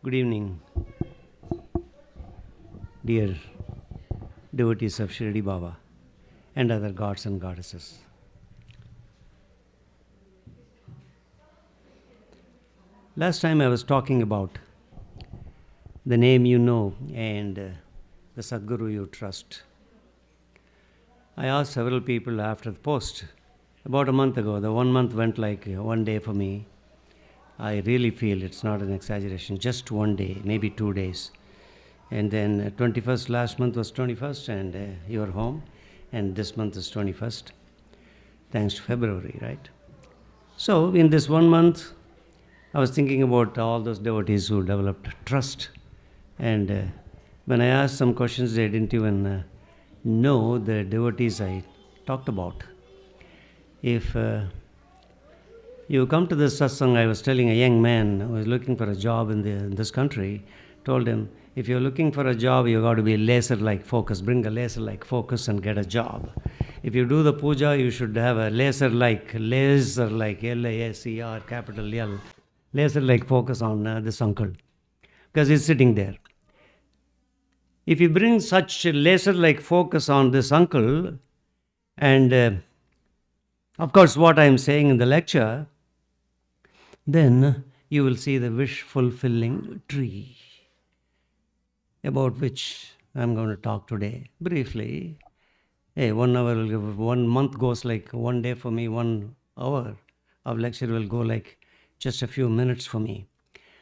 Good evening, dear devotees of Shirdi Baba and other gods and goddesses. Last time I was talking about the name you know and the Sadguru you trust. I asked several people after the post about a month ago. The 1 month went like one day for me. I really feel it's not an exaggeration, just one day, maybe 2 days. And then 21st, last month was 21st, and you are home, and this month is 21st, thanks to February, right? So, in this 1 month, I was thinking about all those devotees who developed trust. And when I asked some questions, they didn't even know the devotees I talked about. If you come to this satsang, I was telling a young man who was looking for a job in this country, told him, if you're looking for a job, you got to be laser-like focus. Bring a laser-like focus and get a job. If you do the puja, you should have a laser-like, L-A-S-E-R, capital L, laser-like focus on this uncle, because he's sitting there. If you bring such laser-like focus on this uncle, and of course what I am saying in the lecture, then you will see the wish-fulfilling tree, about which I'm going to talk today briefly. Hey, 1 hour will give, 1 month goes like one day for me, 1 hour of lecture will go like just a few minutes for me.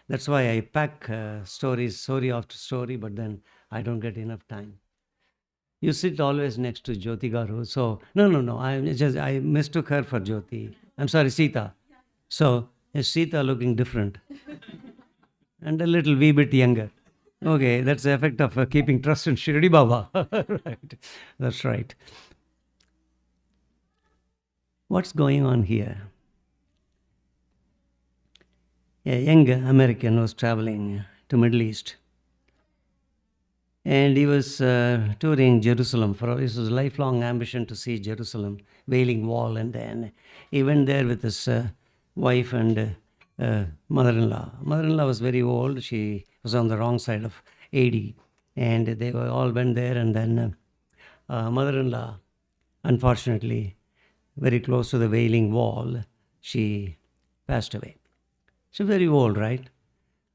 That's why I pack story after story, but then I don't get enough time. You sit always next to Jyoti Garu, so no, I mistook her for Jyoti. I'm sorry, Sita. So is Sita looking different and a little wee bit younger? Okay, that's the effect of keeping trust in Shirdi Baba. Right. That's right. What's going on here? A young American was traveling to Middle East, and he was touring Jerusalem. His was lifelong ambition to see Jerusalem, Wailing Wall, and then he went there with his wife and mother-in-law. Mother-in-law was very old. She was on the wrong side of 80, and they all went there, and then mother-in-law, unfortunately, very close to the Wailing Wall, she passed away. She was very old, right?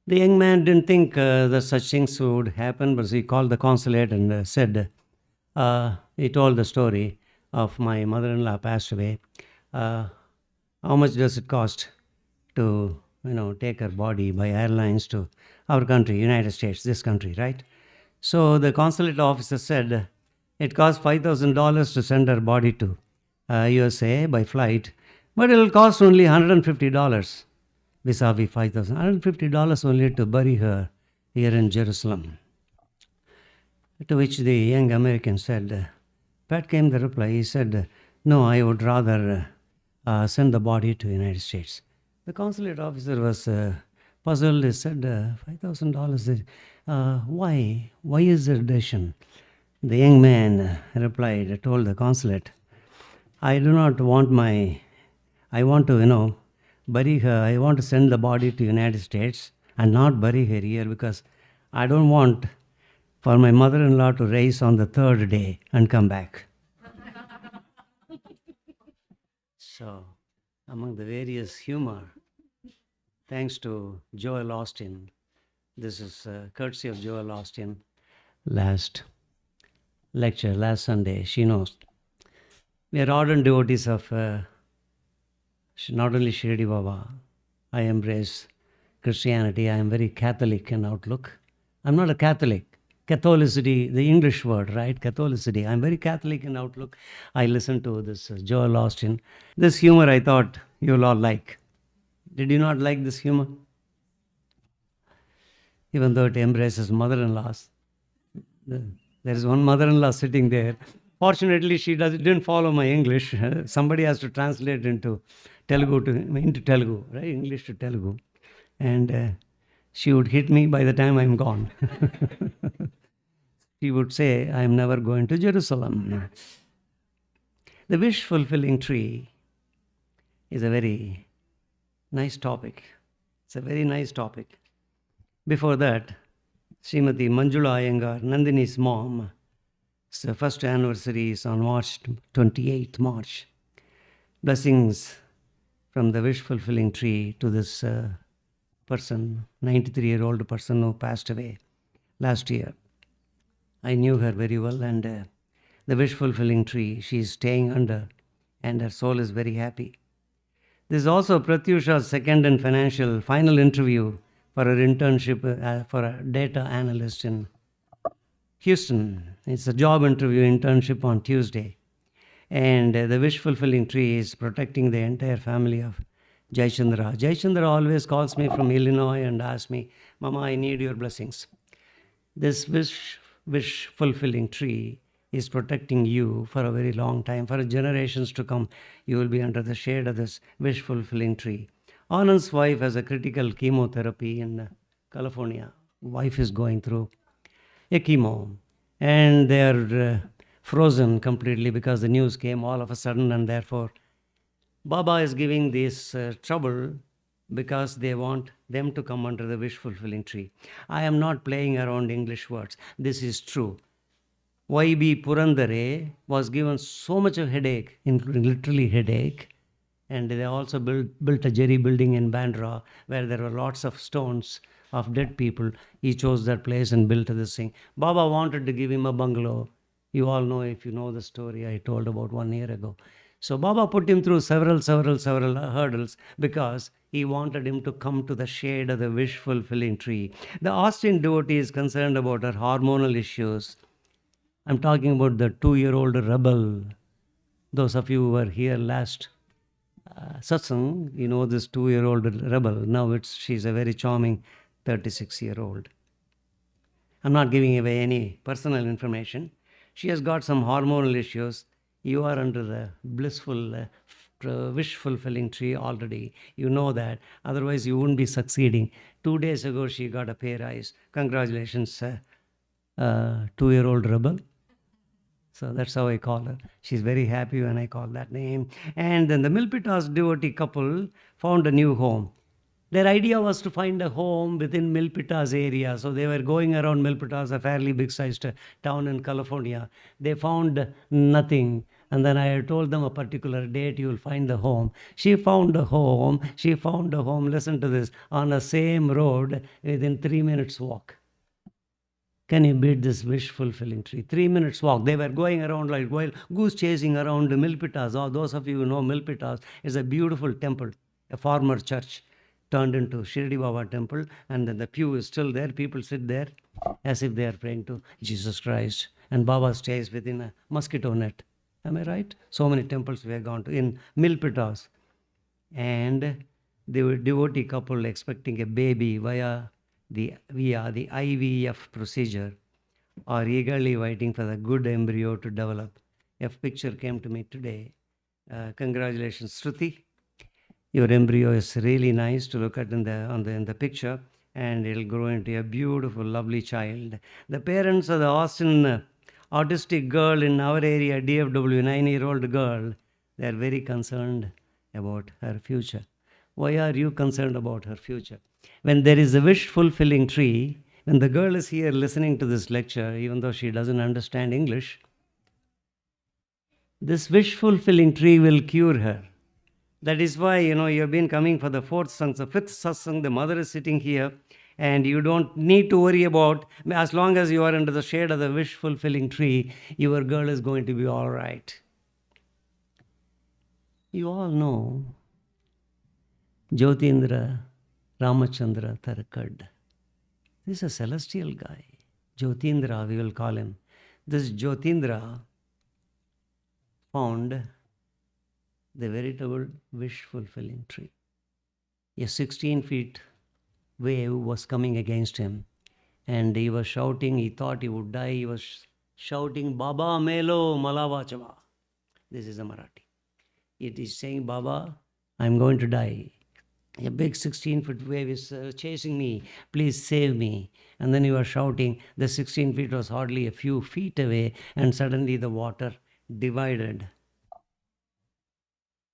The young man didn't think that such things would happen, but he called the consulate and said, he told the story of my mother-in-law passed away. How much does it cost to, take her body by airlines to our country, United States, this country, right? So the consulate officer said, it costs $5,000 to send her body to USA by flight, but it'll cost only $150. Vis-a-vis $5,000, $150 only to bury her here in Jerusalem. To which the young American said, Pat came the reply, he said, no, I would rather send the body to the United States. The consulate officer was puzzled. He said, $5,000, why? Why is there decision? The young man replied, told the consulate, I do not want I want to, bury her. I want to send the body to United States and not bury her here because I don't want for my mother-in-law to race on the third day and come back. So, among the various humor, thanks to Joel Austin, this is courtesy of Joel Austin, last lecture, last Sunday, she knows. We are ardent devotees of not only Shirdi Baba. I embrace Christianity. I am very Catholic in outlook. I'm not a Catholic. Catholicity, the English word, right? Catholicity. I'm very Catholic in outlook. I listen to this Joel Austin. This humor I thought you'll all like. Did you not like this humor? Even though it embraces mother-in-laws. There is one mother-in-law sitting there. Fortunately, she didn't follow my English. Somebody has to translate into Telugu, right? English to Telugu. And she would hit me by the time I'm gone. She would say, I'm never going to Jerusalem. The wish-fulfilling tree is a very nice topic. It's a very nice topic. Before that, Srimati Manjula Iyengar, Nandini's mom, the first anniversary is on March 28th March. Blessings from the wish fulfilling tree to this person, 93-year-old person who passed away last year. I knew her very well, and the wish fulfilling tree she is staying under, and her soul is very happy. This is also Pratyusha's second and final interview for her internship for a data analyst in Houston. It's a job interview internship on Tuesday. And the wish fulfilling tree is protecting the entire family of Jayachandra. Jayachandra always calls me from Illinois and asks me, Mama, I need your blessings. This wish fulfilling tree is protecting you for a very long time. For generations to come, you will be under the shade of this wish fulfilling tree. Anand's wife has a critical chemotherapy in California. Wife is going through a chemo, and they are frozen completely because the news came all of a sudden, and therefore Baba is giving this trouble because they want them to come under the wish fulfilling tree. I am not playing around English words. This is true. Y.B. Purandare was given so much of headache, including literally headache, and they also built a jerry building in Bandra where there were lots of stones of dead people. He chose that place and built this thing. Baba wanted to give him a bungalow. You all know, if you know the story I told about 1 year ago. So Baba put him through several hurdles because he wanted him to come to the shade of the wish fulfilling tree. The Austin devotee is concerned about her hormonal issues. I'm talking about the 2-year-old rebel. Those of you who were here last satsang, you know this 2-year-old rebel. Now she's a very charming 36-year-old. I'm not giving away any personal information. She has got some hormonal issues. You are under the blissful, wish fulfilling tree already. You know that. Otherwise, you wouldn't be succeeding. 2 days ago, she got a pay rise. Congratulations, 2-year-old rebel. So that's how I call her. She's very happy when I call that name. And then the Milpitas devotee couple found a new home. Their idea was to find a home within Milpitas area. So they were going around Milpitas, a fairly big-sized town in California. They found nothing. And then I told them a particular date, you will find the home. She found a home. Listen to this. On the same road within 3 minutes walk. Can you beat this wish fulfilling tree? 3 minutes walk. They were going around like wild goose chasing around the Milpitas. Oh, those of you who know Milpitas, is a beautiful temple, a former church turned into Shirdi Baba temple, and then the pew is still there. People sit there as if they are praying to Jesus Christ, and Baba stays within a mosquito net. Am I right? So many temples we have gone to in Milpitas. And the devotee couple expecting a baby via the IVF procedure are eagerly waiting for the good embryo to develop. A picture came to me today. Congratulations, Shruti. Your embryo is really nice to look at in the picture, and it'll grow into a beautiful, lovely child. The parents of the Austin autistic girl in our area, DFW, 9-year-old girl, they are very concerned about her future. Why are you concerned about her future? When there is a wish fulfilling tree, when the girl is here listening to this lecture, even though she doesn't understand English, this wish fulfilling tree will cure her. That is why, you've been coming for the 4th satsang, the 5th satsang, the mother is sitting here, and you don't need to worry about, as long as you are under the shade of the wish fulfilling tree, your girl is going to be all right. You all know Jyotindra Ramachandra Tharakad. This is a celestial guy. Jyotindra, we will call him. This Jyotindra found the veritable wish fulfilling tree. A 16 feet wave was coming against him, and he was shouting. He thought he would die. He was shouting, Baba Melo Malavachava. This is a Marathi. It is saying, Baba, I'm going to die. A big 16-foot wave is chasing me. Please save me. And then he was shouting. The 16 feet was hardly a few feet away, and suddenly the water divided.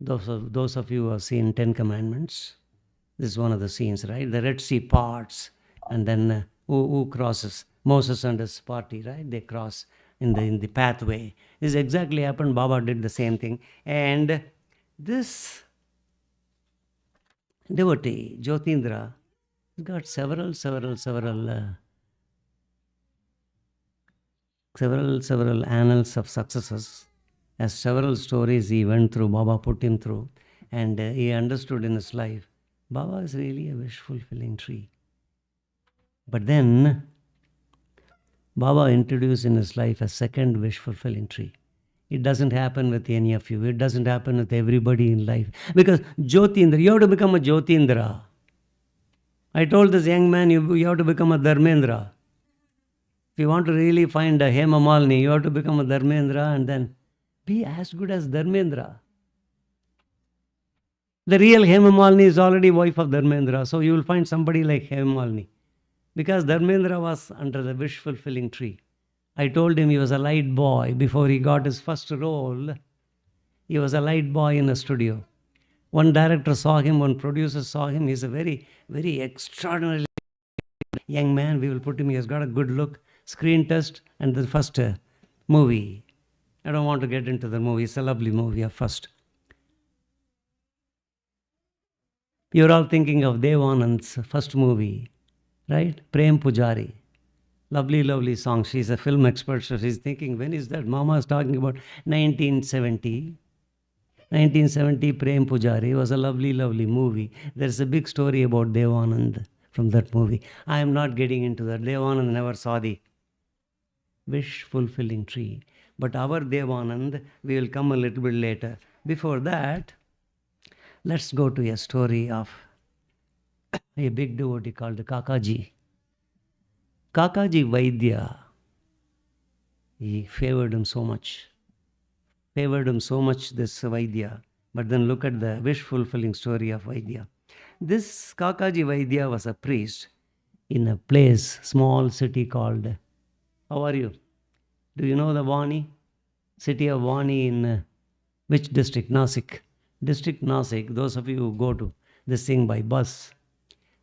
Those of you who have seen 10 Commandments, this is one of the scenes, right? The Red Sea parts, And then who crosses? Moses and his party, right? They cross in the pathway. This exactly happened. Baba did the same thing. And this devotee, Jyotindra, got several annals of successes, as several stories he went through, Baba put him through, and he understood in his life, Baba is really a wish fulfilling tree. But then Baba introduced in his life a second wish fulfilling tree. It doesn't happen with any of you. It doesn't happen with everybody in life. Because Jyotindra, you have to become a Jyotindra. I told this young man, you have to become a Dharmendra. If you want to really find a Hema Malini, you have to become a Dharmendra and then be as good as Dharmendra. The real Hema Malini is already wife of Dharmendra, so you will find somebody like Hema Malini. Because Dharmendra was under the wish fulfilling tree. I told him he was a light boy before he got his first role. He was a light boy in a studio. One director saw him, one producer saw him. He's a very, very extraordinary young man. We will put him, he has got a good look. Screen test and the first movie. I don't want to get into the movie. It's a lovely movie at first. You're all thinking of Devanand's first movie, right? Prem Pujari. Lovely, lovely song. She's a film expert, so she's thinking, when is that? Mama is talking about 1970. 1970, Prem Pujari was a lovely, lovely movie. There's a big story about Devanand from that movie. I am not getting into that. Devanand never saw the wish fulfilling tree. But our Devanand, we will come a little bit later. Before that, let's go to a story of a big devotee called Kakaji. Kakaji Vaidya, he favored him so much, this Vaidya. But then look at the wish fulfilling story of Vaidya. This Kakaji Vaidya was a priest in a place, small city called, how are you? Do you know the Vani? City of Vani in which district? Nasik. District Nasik, those of you who go to this thing by bus,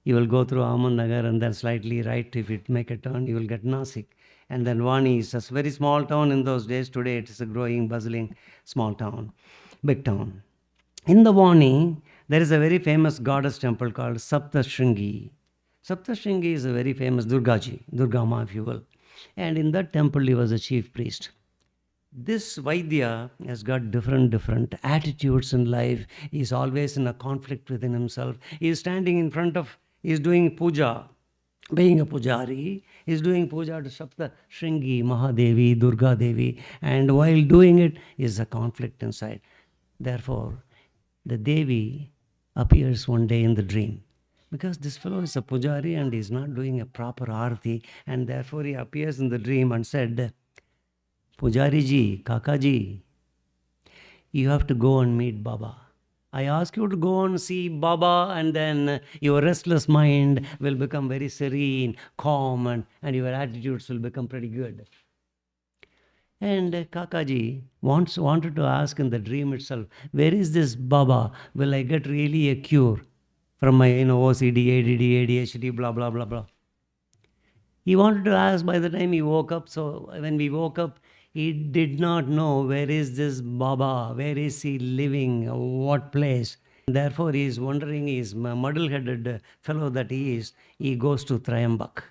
you will go through Ahmednagar and then slightly right. If you make a turn, you will get Nasik. And then Vani is a very small town in those days. Today it is a growing, bustling small town, big town. In the Vani, there is a very famous goddess temple called Saptashringi. Saptashringi is a very famous Durga Ma, if you will. And in that temple, he was a chief priest. This Vaidya has got different attitudes in life. He is always in a conflict within himself. He is standing in front of, he is doing puja. Being a pujari, he is doing puja to Sapta Shringi, Mahadevi, Durga Devi. And while doing it, is a conflict inside. Therefore, the Devi appears one day in the dream. Because this fellow is a pujari and he is not doing a proper arati. And therefore, he appears in the dream and said, Pujari ji, Kakaji, you have to go and meet Baba. I ask you to go and see Baba, and then your restless mind will become very serene, calm, and your attitudes will become pretty good. And Kakaji wanted to ask in the dream itself, where is this Baba? Will I get really a cure from my OCD, ADD, ADHD, blah, blah, blah, blah. He wanted to ask by the time he woke up. So when we woke up, he did not know where is this Baba, where is he living, what place. Therefore, he is wondering, he is a muddle-headed fellow that he is. He goes to Trayambak.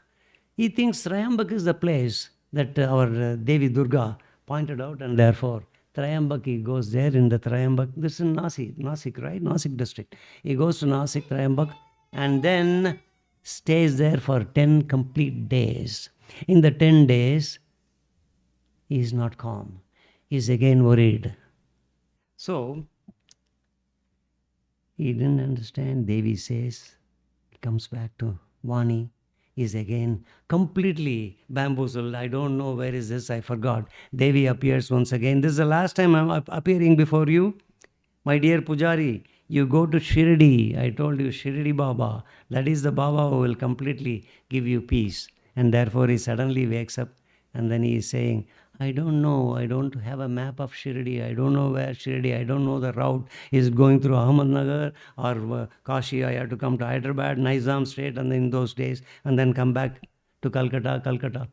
He thinks Trayambak is the place that our Devi Durga pointed out, and therefore Trayambak, he goes there in the Trayambak. This is in Nasik, right? Nasik district. He goes to Nasik, Trayambak, and then stays there for 10 complete days. In the 10 days, he is not calm. He is again worried. So, he didn't understand. Devi says, he comes back to Vani. He is again completely bamboozled. I don't know where is this, I forgot. Devi appears once again. This is the last time I'm appearing before you. My dear Pujari, you go to Shirdi. I told you, Shirdi Baba. That is the Baba who will completely give you peace. And therefore he suddenly wakes up and then he is saying, I don't know. I don't have a map of Shirdi. I don't know where Shirdi. I don't know the route. Is it going through Ahmednagar or Kashi? I have to come to Hyderabad, Nizam State, and in those days, and then come back to Calcutta.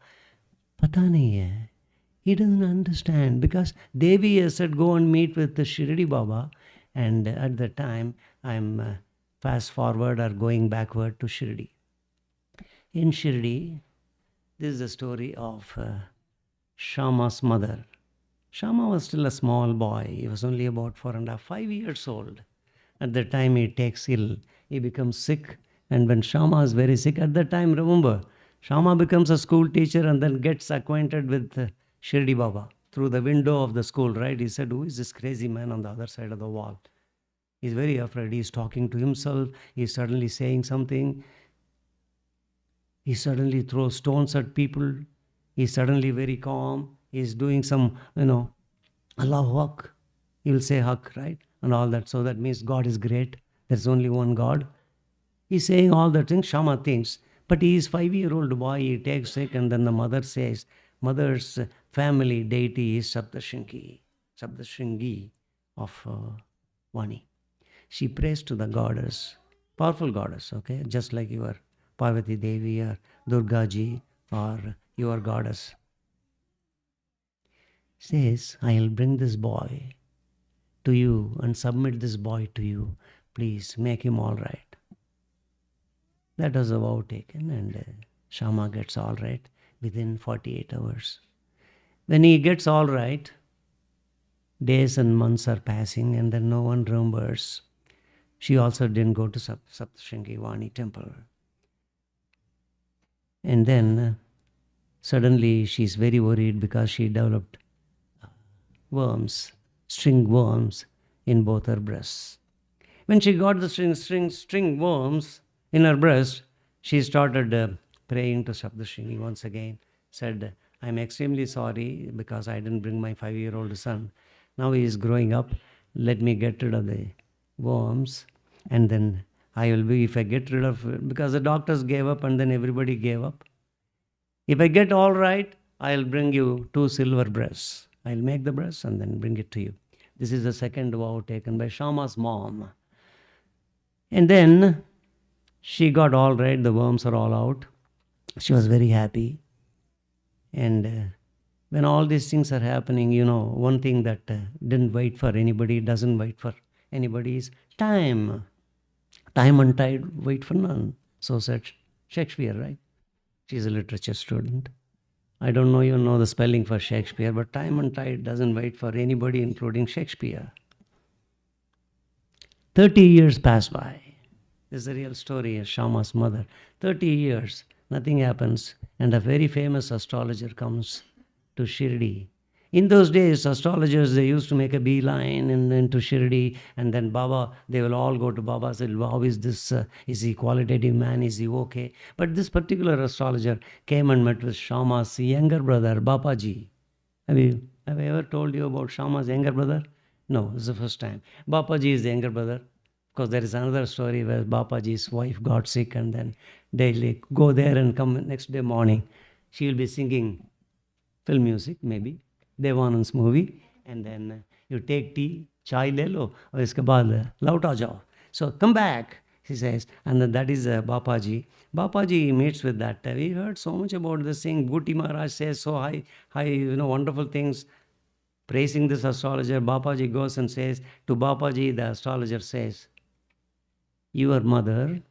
Pata nahi hai. He doesn't understand because Devi has said, go and meet with the Shirdi Baba. And at the time, I'm fast forward or going backward to Shirdi. In Shirdi, this is the story of Shama's mother. Shama was still a small boy. He was only about 4.5, 5 years old. At the time he takes ill. He becomes sick. And when Shama is very sick, at that time, remember, Shama becomes a school teacher and then gets acquainted with Shirdi Baba through the window of the school, right? He said, who is this crazy man on the other side of the wall? He's very afraid. He's talking to himself. He's suddenly saying something. He suddenly throws stones at people. He's suddenly very calm. He's doing some, Allahu Haq. He will say Haq, right? And all that. So that means God is great. There's only one God. He's saying all the things Shama thinks. But he is 5-year-old boy. He takes sick and then the mother says, mother's family deity is Saptashringi of Vani. She prays to the goddess, powerful goddess, okay? Just like your Parvati Devi or Durga Ji or your goddess. Says, I'll bring this boy to you and submit this boy to you. Please make him all right. That was a vow taken and Shama gets all right within 48 hours. When he gets all right, days and months are passing and then no one remembers. She also didn't go to Saptashringi Vani temple. And then suddenly she's very worried because she developed worms, string worms in both her breasts. When she got the string worms in her breast, she started praying to Saptashringi once again. Said, I'm extremely sorry because I didn't bring my 5-year-old son. Now he is growing up. Let me get rid of the worms. And then I will be, if I get rid of it, because the doctors gave up and then everybody gave up. If I get all right, I'll bring you 2 silver breasts. I'll make the breasts and then bring it to you. This is the second vow taken by Shama's mom. And then she got all right. The worms are all out. She was very happy. And when all these things are happening, one thing that didn't wait for anybody, doesn't wait for anybody is time. Time and tide wait for none. So said Shakespeare, right? She's a literature student. I don't know you know the spelling for Shakespeare, but time and tide doesn't wait for anybody, including Shakespeare. 30 years pass by. This is the real story of Shama's mother. 30 years, nothing happens, and a very famous astrologer comes to Shirdi. In those days, astrologers, they used to make a beeline and then to Shirdi, and then Baba, they will all go to Baba and say, how is this, is he qualitative man, is he okay? But this particular astrologer came and met with Shama's younger brother, Bapaji. Have I ever told you about Shama's younger brother? No, this is the first time. Bapaji is the younger brother. Because there is another story where Bapaji's wife got sick and then daily go there and come next day morning. She will be singing film music, maybe, Devanand's movie, and then you take tea, chai le lo, aur iske baad lauta jao. So come back, he says, and then that is Bapaji. Bapaji meets with that. We heard so much about this thing. Bhuti Maharaj says so high, wonderful things. Praising this astrologer, Bapaji goes and says, to Bapaji, the astrologer says, your mother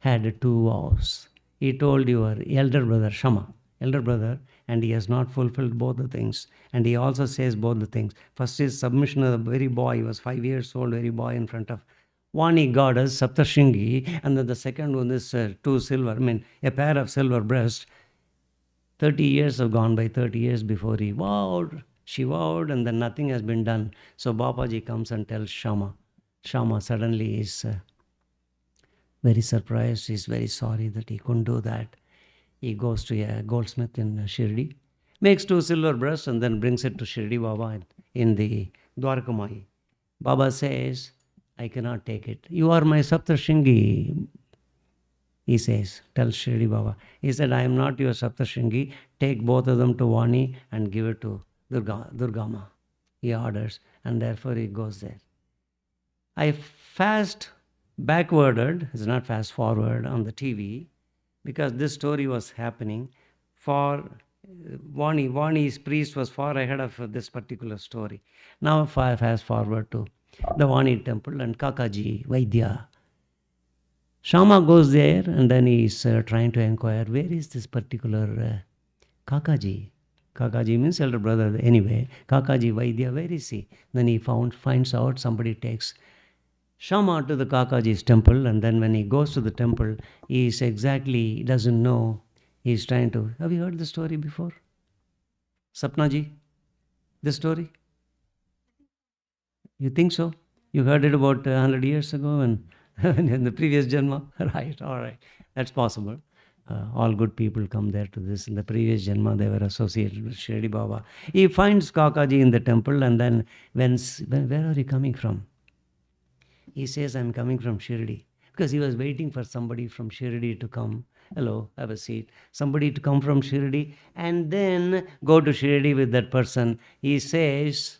had 2 vows. He told your elder brother, Shama, elder brother, and he has not fulfilled both the things. And he also says both the things. First is submission of the very boy. He was 5 years old, very boy in front of Vani goddess, Saptashringi. And then the second one is 2 silver, a pair of silver breasts. 30 years have gone by, 30 years before he vowed. She vowed and then nothing has been done. So Bapaji comes and tells Shama. Shama suddenly is very surprised. He's very sorry that he couldn't do that. He goes to a goldsmith in Shirdi, makes 2 silver breasts and then brings it to Shirdi Baba in the Dwarakamayi. Baba says, I cannot take it. You are my Saptashringi. he says, tells Shirdi Baba. He said, I am not your Saptashringi. Take both of them to Vani and give it to Durgama. He orders, and therefore he goes there. I fast backwarded, it's not fast forward on the TV, because this story was happening for Vani. Vani's priest was far ahead of this particular story. Now fast forward to the Vani temple and Kakaji, Vaidya. Shama goes there and then he's trying to inquire, where is this particular Kakaji? Kakaji means elder brother. Anyway, Kakaji Vaidya, where is he? Then he finds out somebody takes Shama to the Kakaji's temple, and then when he goes to the temple, he doesn't know. He's trying to. Have you heard the story before? Sapnaji? This story? You think so? You heard it about 100 years ago and in the previous Janma? Right, all right. That's possible. All good people come there to this. In the previous Janma, they were associated with Shirdi Baba. He finds Kakaji in the temple, and then where are you coming from? He says, I'm coming from Shirdi. Because he was waiting for somebody from Shirdi to come. Hello, have a seat. Somebody to come from Shirdi and then go to Shirdi with that person. He says,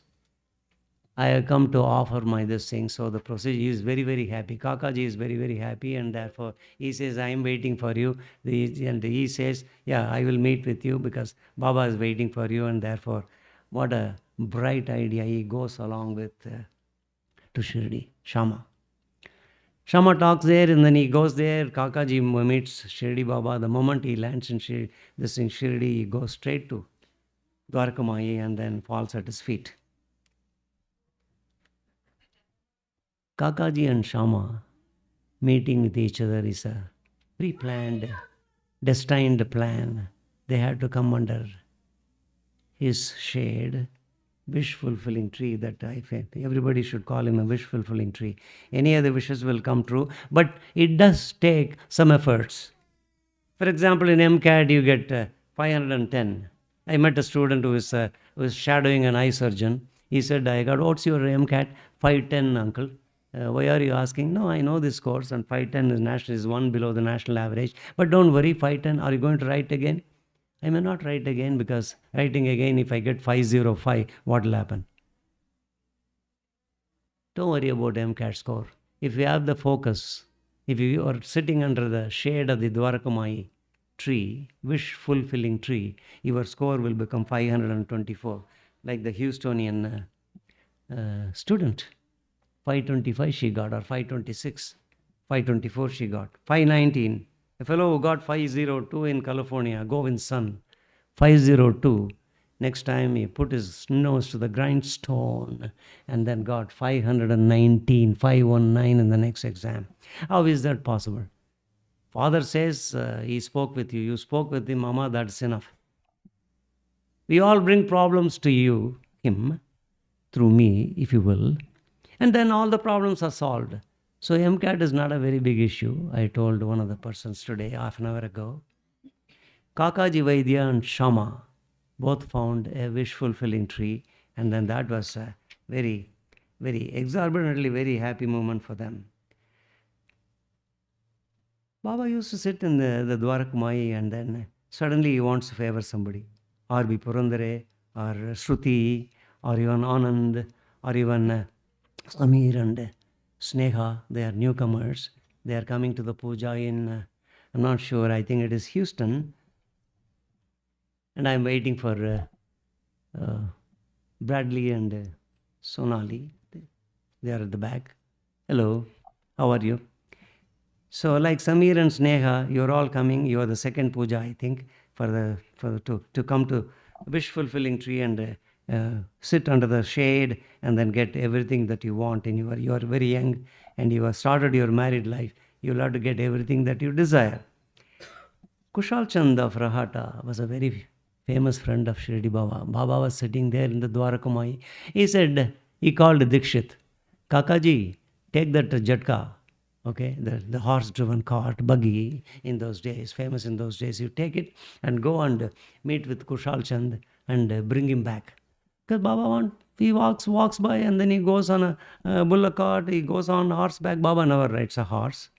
I have come to offer my this thing. So the procedure, he is very, very happy. Kakaji is very, very happy, and therefore he says, I am waiting for you. And he says, yeah, I will meet with you because Baba is waiting for you, and therefore, what a bright idea. He goes along with to Shirdi, Shama. Shama talks there, and then he goes there. Kakaji meets Shirdi Baba. The moment he lands in Shirdi, he goes straight to Dwarakamayi and then falls at his feet. Kakaji and Shama meeting with each other is a pre-planned, destined plan. They had to come under his shade. Wish-fulfilling tree, that I feel everybody should call him a wish-fulfilling tree. Any other wishes will come true, but it does take some efforts. For example, in MCAT, you get 510. I met a student who was shadowing an eye surgeon. He said, I got, what's your MCAT? 510, uncle. Why are you asking? No, I know this course, and 510 is one below the national average. But don't worry, 510, are you going to write again? I may not write again, because writing again, if I get 505, what will happen? Don't worry about MCAT score. If you have the focus, if you are sitting under the shade of the Dwarakamayi tree, wish-fulfilling tree, your score will become 524, like the Houstonian student. 525 she got, or 526. 524 she got. 519. A fellow who got 502 in California, Govind's son, 502. Next time he put his nose to the grindstone and then got 519, 519 in the next exam. How is that possible? Father says he spoke with you. You spoke with him, Mama, that's enough. We all bring problems to you, him, through me, if you will. And then all the problems are solved. So MCAT is not a very big issue. I told one of the persons today, half an hour ago. Kakaji Vaidya and Shama both found a wish-fulfilling tree, and then that was a very, very exorbitantly very happy moment for them. Baba used to sit in the Dwarakamayi, and then suddenly he wants to favor somebody. Or be Purandare, or Shruti, or even Anand, or even Samir and Sneha. They are newcomers. They are coming to the puja in, I'm not sure, I think it is Houston. And I'm waiting for Bradley and Sonali. They are at the back. Hello, how are you? So like Samir and Sneha, you're all coming. You are the second puja, I think, to come to wish-fulfilling tree and sit under the shade and then get everything that you want. And you are very young and you have started your married life. You'll have to get everything that you desire. Kushal Chand of Rahata was a very famous friend of Shirdi Baba. Baba was sitting there in the Dwarakamayi. He called Dikshit, Kakaji, take that jatka, okay, the horse-driven cart, buggy in those days, famous in those days. You take it and go and meet with Kushal Chand and bring him back. Because Baba he walks by and then he goes on a bullock cart, he goes on horseback. Baba never rides a horse.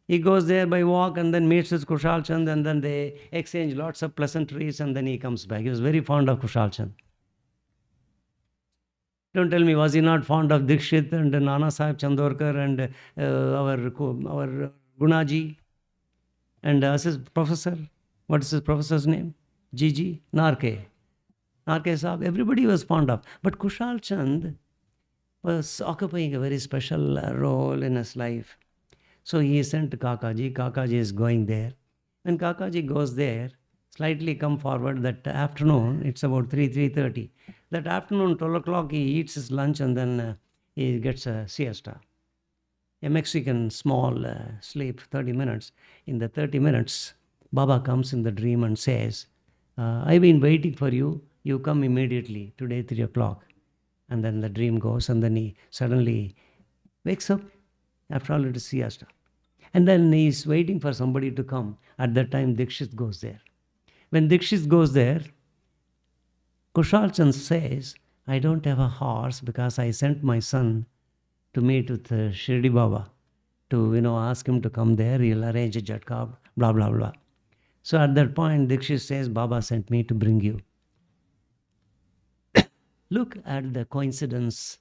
He goes there by walk and then meets with Kushal Chand, and then they exchange lots of pleasantries, and then he comes back. He was very fond of Kushal Chand. Don't tell me, was he not fond of Dikshit and Nana Sahib Chandorkar and our Gunaji and his professor? What is his professor's name? Gigi? Narke. Narke Sahib. Everybody was fond of. But Kushal Chand was occupying a very special role in his life. So he sent to Kakaji. Kakaji is going there. When Kakaji goes there, slightly come forward that afternoon, it's about 3:30. That afternoon, 12 o'clock, he eats his lunch and then he gets a siesta. A Mexican small sleep, 30 minutes. In the 30 minutes, Baba comes in the dream and says, I've been waiting for you. You come immediately, today 3 o'clock. And then the dream goes, and then he suddenly wakes up. After all, it is siesta. And then he is waiting for somebody to come. At that time, Dikshit goes there. When Dikshit goes there, Kushal Chand says, I don't have a horse because I sent my son to meet with Shirdi Baba to, ask him to come there. He'll arrange a jatka, blah, blah, blah. So at that point, Dikshit says, Baba sent me to bring you. Look at the coincidence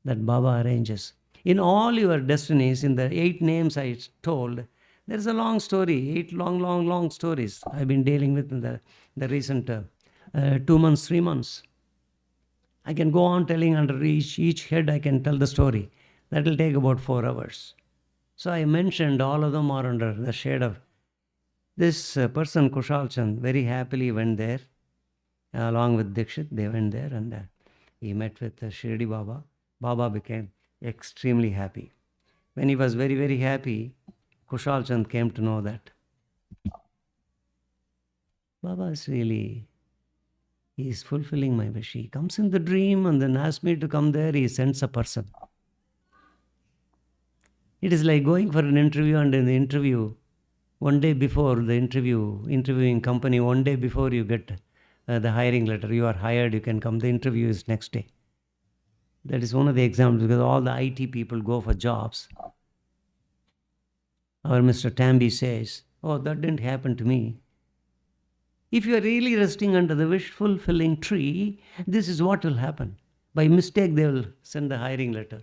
that Baba arranges. In all your destinies, in the 8 names I told, there is a long story, 8 long stories I've been dealing with in the recent 2 months, 3 months. I can go on telling under each head, I can tell the story. That will take about 4 hours. So I mentioned all of them are under the shade of this person, Kushal Chand, very happily went there along with Dikshit. They went there and he met with Shirdi Baba. Baba became extremely happy. When he was very, very happy, Kushal Chand came to know that Baba is really, he is fulfilling my wish. He comes in the dream and then asks me to come there. He sends a person. It is like going for an interview, and in the interview, one day before the interviewing company, one day before you get the hiring letter, you are hired, you can come. The interview is next day. That is one of the examples, because all the IT people go for jobs. Our Mr. Tambi says, oh, that didn't happen to me. If you are really resting under the wish-fulfilling tree, this is what will happen. By mistake, they will send the hiring letter.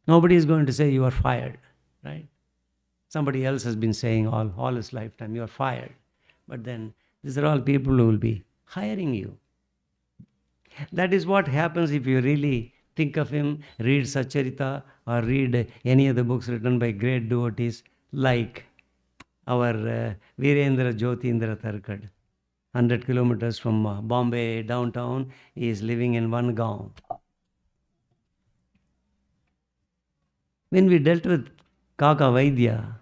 Nobody is going to say you are fired, right? Somebody else has been saying all his lifetime, you are fired. But then, these are all people who will be hiring you. That is what happens if you really think of him, read Satcharita or read any of the books written by great devotees like our Virendra Jyotindra Tarkad. 100 kilometers from Bombay downtown, he is living in one gaon. When we dealt with Kaka Vaidya,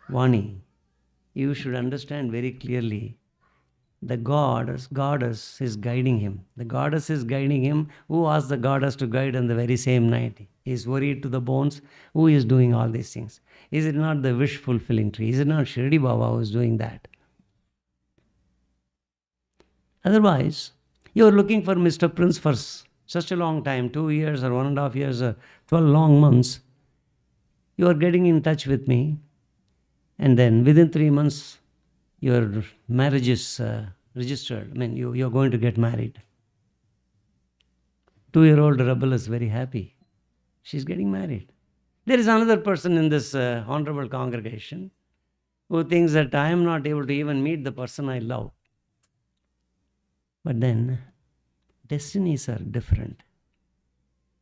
Vani, you should understand very clearly the goddess is guiding him. The goddess is guiding him. Who asked the goddess to guide on the very same night? He is worried to the bones. Who is doing all these things? Is it not the wish-fulfilling tree? Is it not Shirdi Baba who is doing that? Otherwise, you are looking for Mr. Prince for such a long time, 2 years or 1.5 years or 12 long months. You are getting in touch with me, and then within 3 months, your marriage is registered. I mean, you're going to get married. 2-year-old rebel is very happy. She's getting married. There is another person in this honorable congregation who thinks that I am not able to even meet the person I love. But then, destinies are different.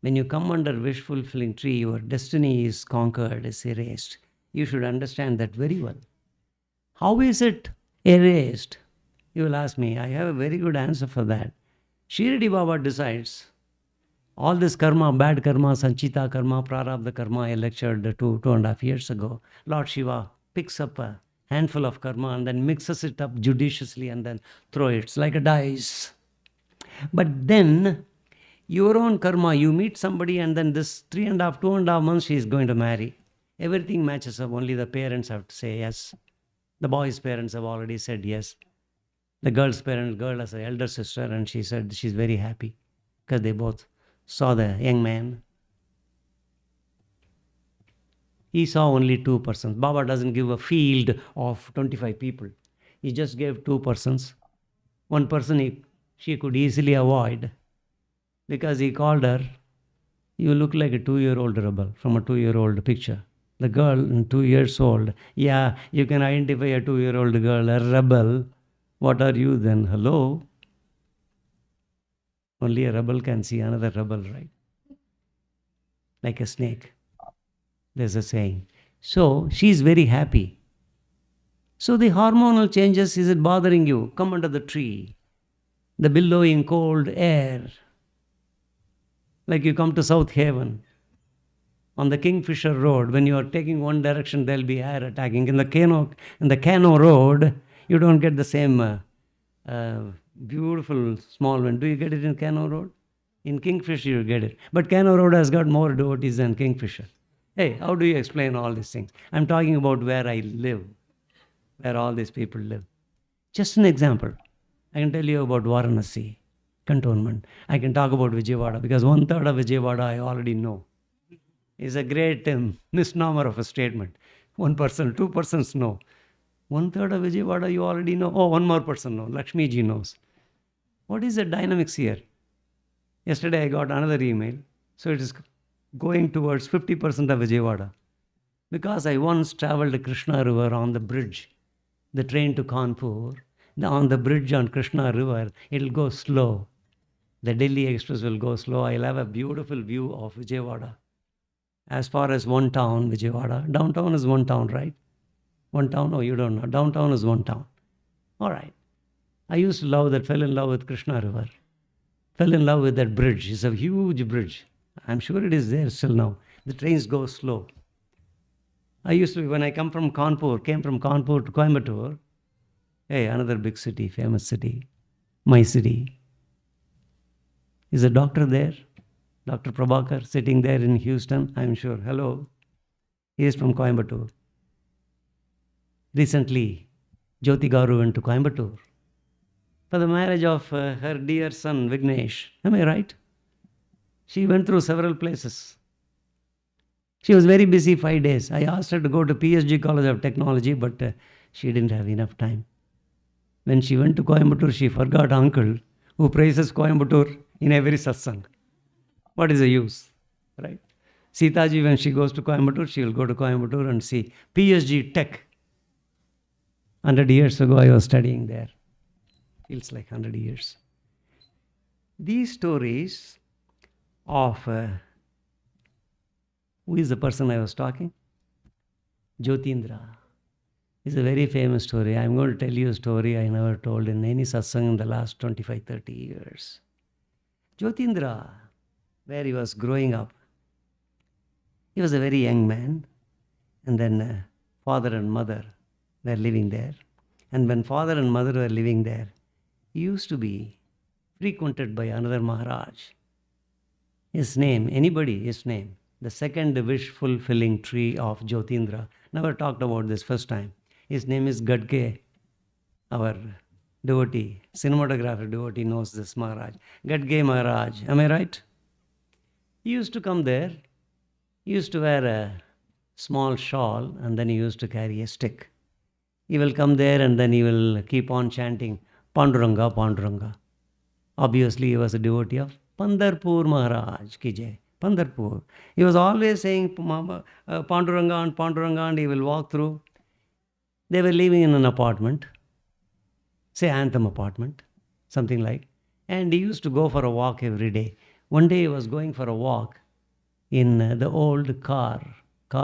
When you come under wish-fulfilling tree, your destiny is conquered, is erased. You should understand that very well. How is it erased? You will ask me. I have a very good answer for that. Shirdi Baba decides all this karma, bad karma, sanchita karma, prarabdha karma, I lectured 2.5 years ago. Lord Shiva picks up a handful of karma and then mixes it up judiciously and then throw it. It's like a dice. But then, your own karma, you meet somebody and then this 2.5 months she is going to marry. Everything matches up. Only the parents have to say yes. The boy's parents have already said yes. The girl has an elder sister, and she said she's very happy because they both saw the young man. He saw only 2 persons. Baba doesn't give a field of 25 people. He just gave 2 persons. One person she could easily avoid because he called her, "You look like a 2-year-old rebel," from a 2-year-old picture. The girl, 2 years old, yeah, you can identify a 2-year-old girl, a rebel. What are you then? Hello? Only a rebel can see another rebel, right? Like a snake. There's a saying. So she's very happy. So the hormonal changes, is it bothering you? Come under the tree. The billowing cold air. Like you come to South Haven. On the Kingfisher Road, when you are taking one direction, there'll be air attacking. In the Cano Road, you don't get the same beautiful small one. Do you get it in Cano Road? In Kingfisher, you get it. But Cano Road has got more devotees than Kingfisher. Hey, how do you explain all these things? I'm talking about where I live, where all these people live. Just an example. I can tell you about Varanasi, cantonment. I can talk about Vijayawada because 1/3 of Vijayawada I already know. It's a great misnomer of a statement. 1%, 2% know. 1/3 of Vijayawada you already know. Oh, one more person knows. Lakshmi ji knows. What is the dynamics here? Yesterday I got another email. So it is going towards 50% of Vijayawada. Because I once traveled the Krishna River on the bridge, the train to Kanpur. On the bridge on Krishna River, it'll go slow. The Delhi Express will go slow. I'll have a beautiful view of Vijayawada. As far as one town, Vijayawada. Downtown is one town, right? One town? Oh, you don't know. Downtown is one town. All right. I used to love that, fell in love with Krishna River. Fell in love with that bridge. It's a huge bridge. I'm sure it is there still now. The trains go slow. I used to, when I came from Kanpur to Coimbatore, hey, another big city, famous city, my city. Is a doctor there? Dr. Prabhakar sitting there in Houston, I'm sure. Hello. He is from Coimbatore. Recently, Jyoti Garu went to Coimbatore for the marriage of her dear son, Vignesh. Am I right? She went through several places. She was very busy 5 days. I asked her to go to PSG College of Technology, but she didn't have enough time. When she went to Coimbatore, she forgot uncle who praises Coimbatore in every satsang. What is the use, right? Sitaji, when she goes to Coimbatore, she will go to Coimbatore and see PSG Tech. 100 years ago, I was studying there. Feels like 100 years. These stories of, who is the person I was talking? Jyotindra. It's a very famous story. I'm going to tell you a story I never told in any satsang in the last 25, 30 years. Jyotindra, where he was growing up, he was a very young man, and then father and mother were living there. And when father and mother were living there, he used to be frequented by another Maharaj. His name, his name, the second wish fulfilling tree of Jyotindra. Never talked about this first time. His name is Gadge. Our devotee, cinematographer devotee knows this Maharaj. Gadge Maharaj, am I right? He used to come there. He used to wear a small shawl and then he used to carry a stick. He will come there and then he will keep on chanting Panduranga, Panduranga. Obviously, he was a devotee of Pandarpur Maharaj ki jai. Pandarpur. He was always saying Panduranga and he will walk through. They were living in an apartment, say Anthem apartment, something like. And he used to go for a walk every day. One day he was going for a walk in the old car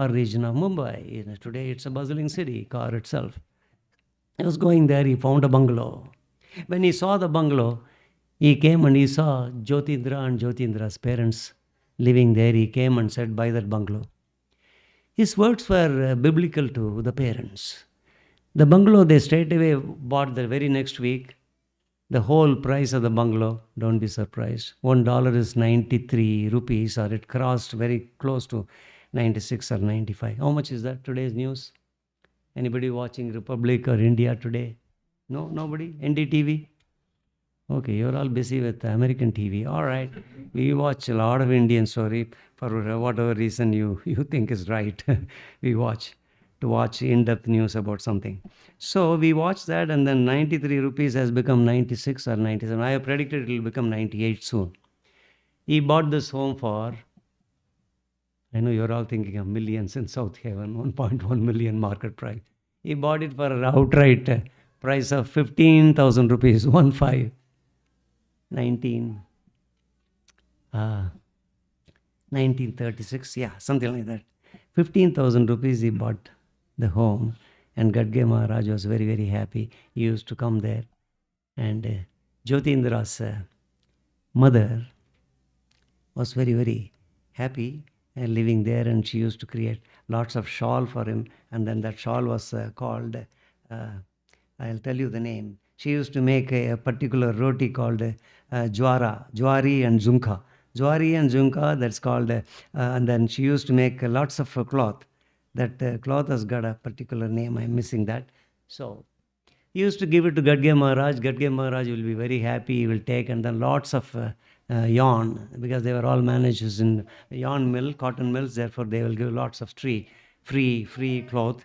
region of Mumbai. Today it's a bustling city, car itself. He was going there, he found a bungalow. When he saw the bungalow, he came and he saw Jyotindra and Jyotindra's parents living there. He came and said, buy that bungalow. His words were biblical to the parents. The bungalow they straight away bought the very next week. The whole price of the bungalow, don't be surprised, $1 is 93 rupees, or it crossed very close to 96 or 95. How much is that, today's news? Anybody watching Republic or India Today? No, nobody? NDTV? Okay, you're all busy with American TV. All right. We watch a lot of Indian story for whatever reason you think is right. We watch to watch in-depth news about something. So we watch that, and then 93 rupees has become 96 or 97. I have predicted it will become 98 soon. He bought this home for, I know you're all thinking of millions in South Haven, 1.1 million market price. He bought it for an outright price of 15,000 rupees, 1 5, 19, uh, 1936, yeah, something like that. 15,000 rupees he bought the home, and Gadge Maharaj was very, very happy. He used to come there, and Jyotindra's mother was very, very happy living there, and she used to create lots of shawl for him, and then that shawl was called, uh, I'll tell you the name. She used to make a particular roti called jwari and zunka. Jwari and zunka, that's called, and then she used to make lots of cloth. That cloth has got a particular name, I'm missing that. So he used to give it to Gadge Maharaj. Gadge Maharaj will be very happy. He will take, and then lots of yarn, because they were all managers in yarn mill, cotton mills. Therefore, they will give lots of free cloth.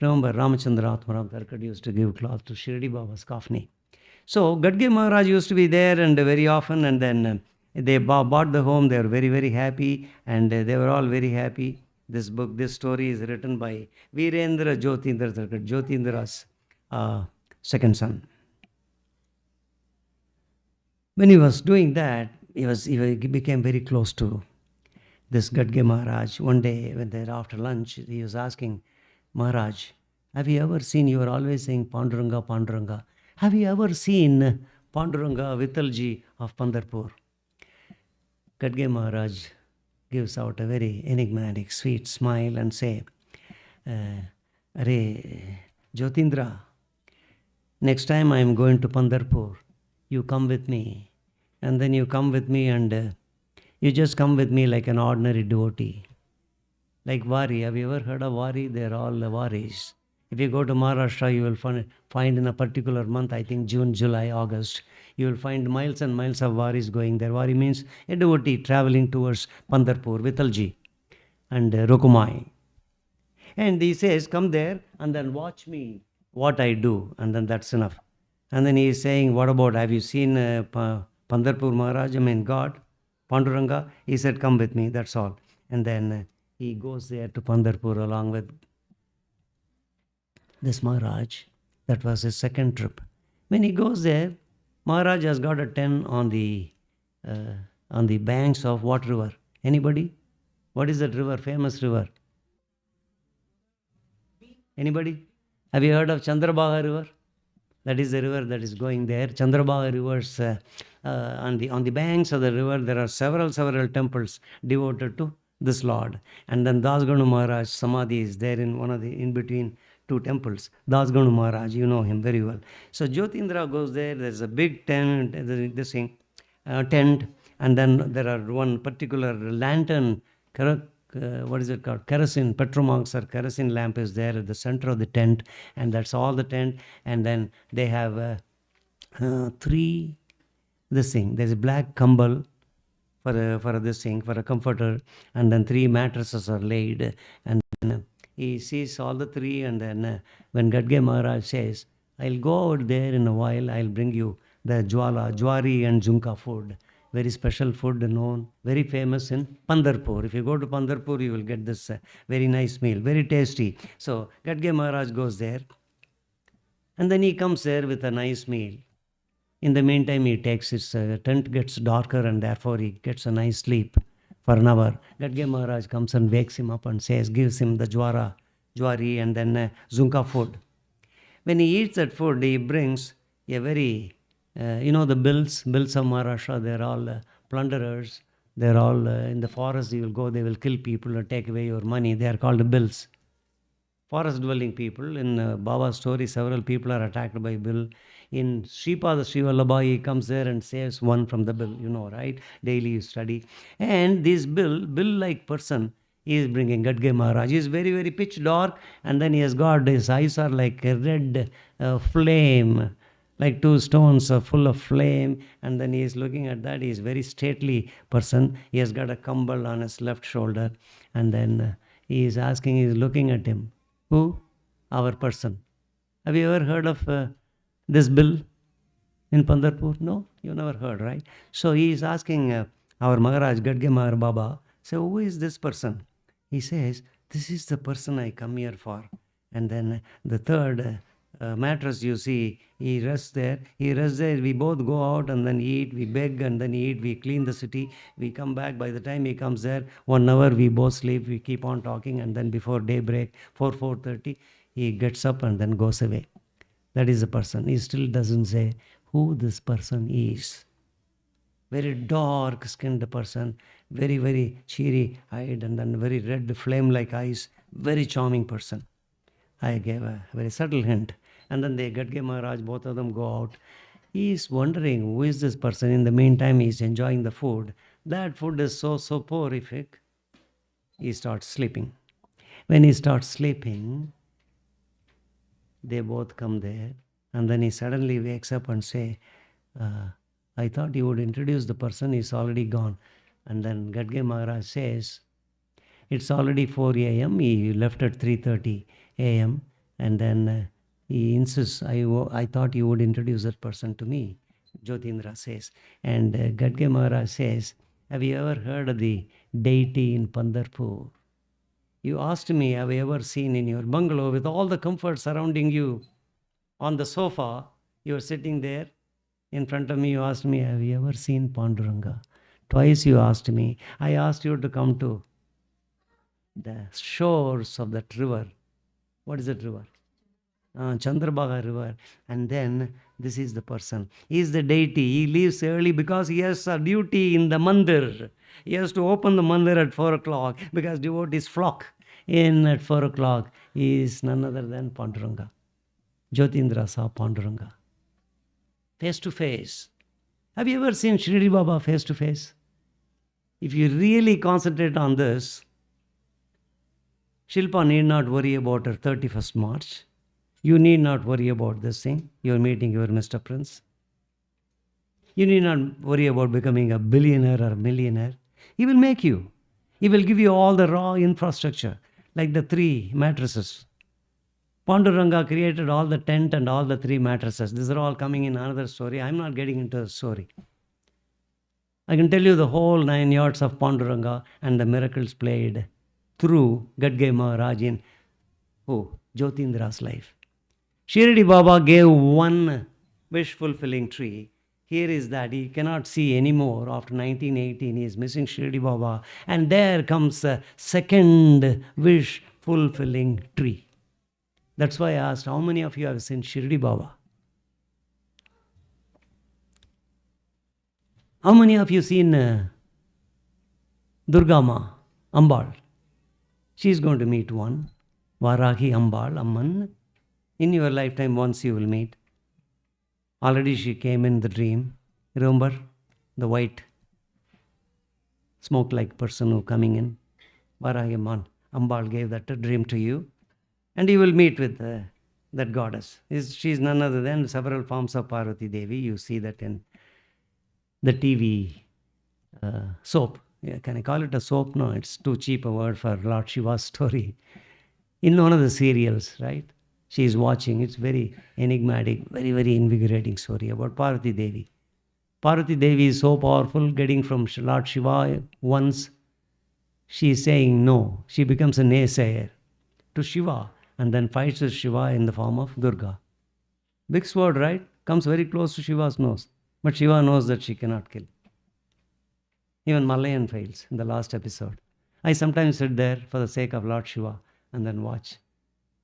Remember, Ramachandra Atmaram Tarkad used to give cloth to Shirdi Baba's Kafni. So Gadge Maharaj used to be there, and very often, and then they bought the home. They were very, very happy, and they were all very happy. This book, this story is written by Virendra Jyotindra Tarkad, Jyotindra's second son. When he was doing that, he became very close to this Gadge Maharaj. One day, when they after lunch, he was asking Maharaj, have you ever seen, you are always saying Panduranga, Panduranga. Have you ever seen Panduranga Vithalji of Pandarpur? Gadge Maharaj gives out a very enigmatic, sweet smile and say, Are Jyotindra, next time I am going to Pandarpur, you come with me. And then you come with me, and you just come with me like an ordinary devotee. Like Wari. Have you ever heard of Wari? They're all Waris. If you go to Maharashtra, you will find in a particular month, I think June, July, August, you will find miles and miles of Waris going there. Wari means a devotee traveling towards Pandarpur, Vithalji, and Rukumai. And he says, come there and then watch me what I do, and then that's enough. And then he is saying, what about, have you seen Pandarpur Maharaj, I mean God, Panduranga? He said, come with me, that's all. And then he goes there to Pandarpur along with this Maharaj. That was his second trip. When he goes there, Maharaj has got a tent on the banks of what river? Anybody? What is that river? Famous river? Anybody? Have you heard of Chandrabhaga river? That is the river that is going there. Chandrabhaga rivers, on the banks of the river, there are several temples devoted to this Lord. And then Dasganu Maharaj Samadhi is there in one of the, in between two temples. Dasganu Maharaj, you know him very well. So Jyotindra goes there. There's a big tent, tent, and then there are one particular lantern, what is it called? Kerosene, petromax or kerosene lamp is there at the center of the tent, and that's all the tent. And then they have three, there's a black kambal for this thing, for a comforter, and then three mattresses are laid, and then he sees all the three, and then when Gadge Maharaj says, I'll go out there in a while, I'll bring you the jwari and junka food. Very special food known, very famous in Pandarpur. If you go to Pandarpur, you will get this very nice meal, very tasty. So Gadge Maharaj goes there, and then he comes there with a nice meal. In the meantime, he takes his tent gets darker, and therefore he gets a nice sleep for an hour. Gadge Maharaj comes and wakes him up and gives him the jwari and then zunka food. When he eats that food, he brings a very, the bills of Maharashtra, they're all plunderers. They're all in the forest, you will go, they will kill people and take away your money. They are called bills. Forest dwelling people. In Baba's story, several people are attacked by bill. In Sripada Sri Vallabha, he comes there and saves one from the bill, right? Daily you study. And this bill-like person, He is bringing Gadge Maharaj. He is very, very pitch dark, and then he has got, his eyes are like a red flame, like two stones are full of flame, and then he is looking at that. He is very stately person. He has got a kambal on his left shoulder, and then he is asking, he is looking at him. Who? Our person. Have you ever heard of this bill in Pandharpur? No, you never heard, right? So he is asking our Maharaj, Gadge Mahar Baba, so who is this person? He says, this is the person I come here for. And then the third mattress, you see, he rests there. He rests there. We both go out and then eat. We beg and then eat. We clean the city. We come back. By the time he comes there, 1 hour we both sleep. We keep on talking, and then before daybreak, 4:30, he gets up and then goes away. That is the person. He still doesn't say who this person is. Very dark skinned person, very, very cheery eyed, and then very red flame like eyes, very charming person. I gave a very subtle hint. And then they Gadge Maharaj, both of them go out. He is wondering who is this person. In the meantime, he is enjoying the food. That food is so soporific. He starts sleeping. When he starts sleeping, they both come there. And then he suddenly wakes up and say, I thought you would introduce the person, he's already gone. And then Gadge Maharaj says, it's already 4 a.m. He left at 3:30 a.m. And then he insists, I thought you would introduce that person to me, Jyotindra says. And Gadge Maharaj says, have you ever heard of the deity in Pandharpur? You asked me, have you ever seen in your bungalow with all the comfort surrounding you on the sofa, you are sitting there in front of me, you asked me, have you ever seen Panduranga? Twice you asked me. I asked you to come to the shores of that river. What is that river? Chandrabhaga river. And then this is the person. He is the deity. He leaves early because he has a duty in the mandir. He has to open the mandir at 4 o'clock because devotees flock in at 4 o'clock. He is none other than Panduranga. Jyotindra saw Panduranga face to face. Have you ever seen Shirdi Baba face to face? If you really concentrate on this, Shilpa need not worry about her 31st March. You need not worry about this thing. You're meeting your Mr. Prince. You need not worry about becoming a billionaire or a millionaire. He will make you. He will give you all the raw infrastructure, like the 3 mattresses. Panduranga created all the tent and all the 3 mattresses. These are all coming in another story. I'm not getting into the story. I can tell you the whole 9 yards of Panduranga and the miracles played through Gadge Maharaj in Jyotindra's life. Shirdi Baba gave one wish-fulfilling tree. Here is that he cannot see anymore. After 1918, he is missing Shirdi Baba. And there comes a second wish-fulfilling tree. That's why I asked, how many of you have seen Shirdi Baba? How many of you seen Durga Ma, Ambal? She is going to meet one. Varahi Ambal, Amman. In your lifetime, once you will meet. Already she came in the dream. Remember the white smoke-like person who coming in? Varahi Amman. Ambal gave that dream to you. And you will meet with that goddess. She is none other than several forms of Parvati Devi. You see that in the TV soap. Yeah, can I call it a soap? No, it's too cheap a word for Lord Shiva's story. In one of the serials, right? She is watching. It's very enigmatic, very, very invigorating story about Parvati Devi. Parvati Devi is so powerful, getting from Lord Shiva once. She is saying no. She becomes a naysayer to Shiva and then fights with Shiva in the form of Durga. Big sword, right? Comes very close to Shiva's nose. But Shiva knows that she cannot kill. Even Malayan fails in the last episode. I sometimes sit there for the sake of Lord Shiva and then watch.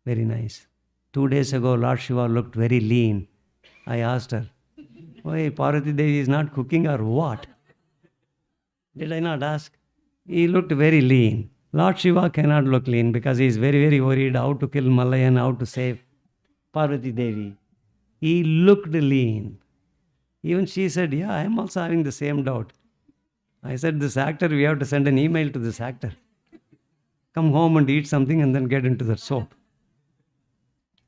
Very nice. 2 days ago, Lord Shiva looked very lean. I asked her, "Why, Parvati Devi is not cooking or what?" Did I not ask? He looked very lean. Lord Shiva cannot look lean because he is very, very worried how to kill Malayan, how to save Parvati Devi. He looked lean. Even she said, yeah, I am also having the same doubt. I said, this actor, we have to send an email to this actor. come home and eat something and then get into the soap.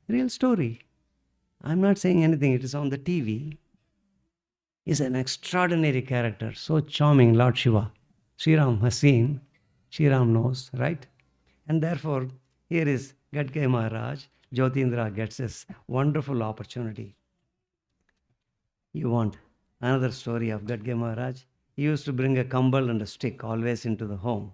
Real story. I'm not saying anything, it is on the TV. Is an extraordinary character, so charming, Lord Shiva. Sri Ram has seen, Sri Ram knows, right? And therefore, here is Gadge Maharaj. Jyotindra gets this wonderful opportunity. You want another story of Gadge Maharaj? He used to bring a kambal and a stick always into the home.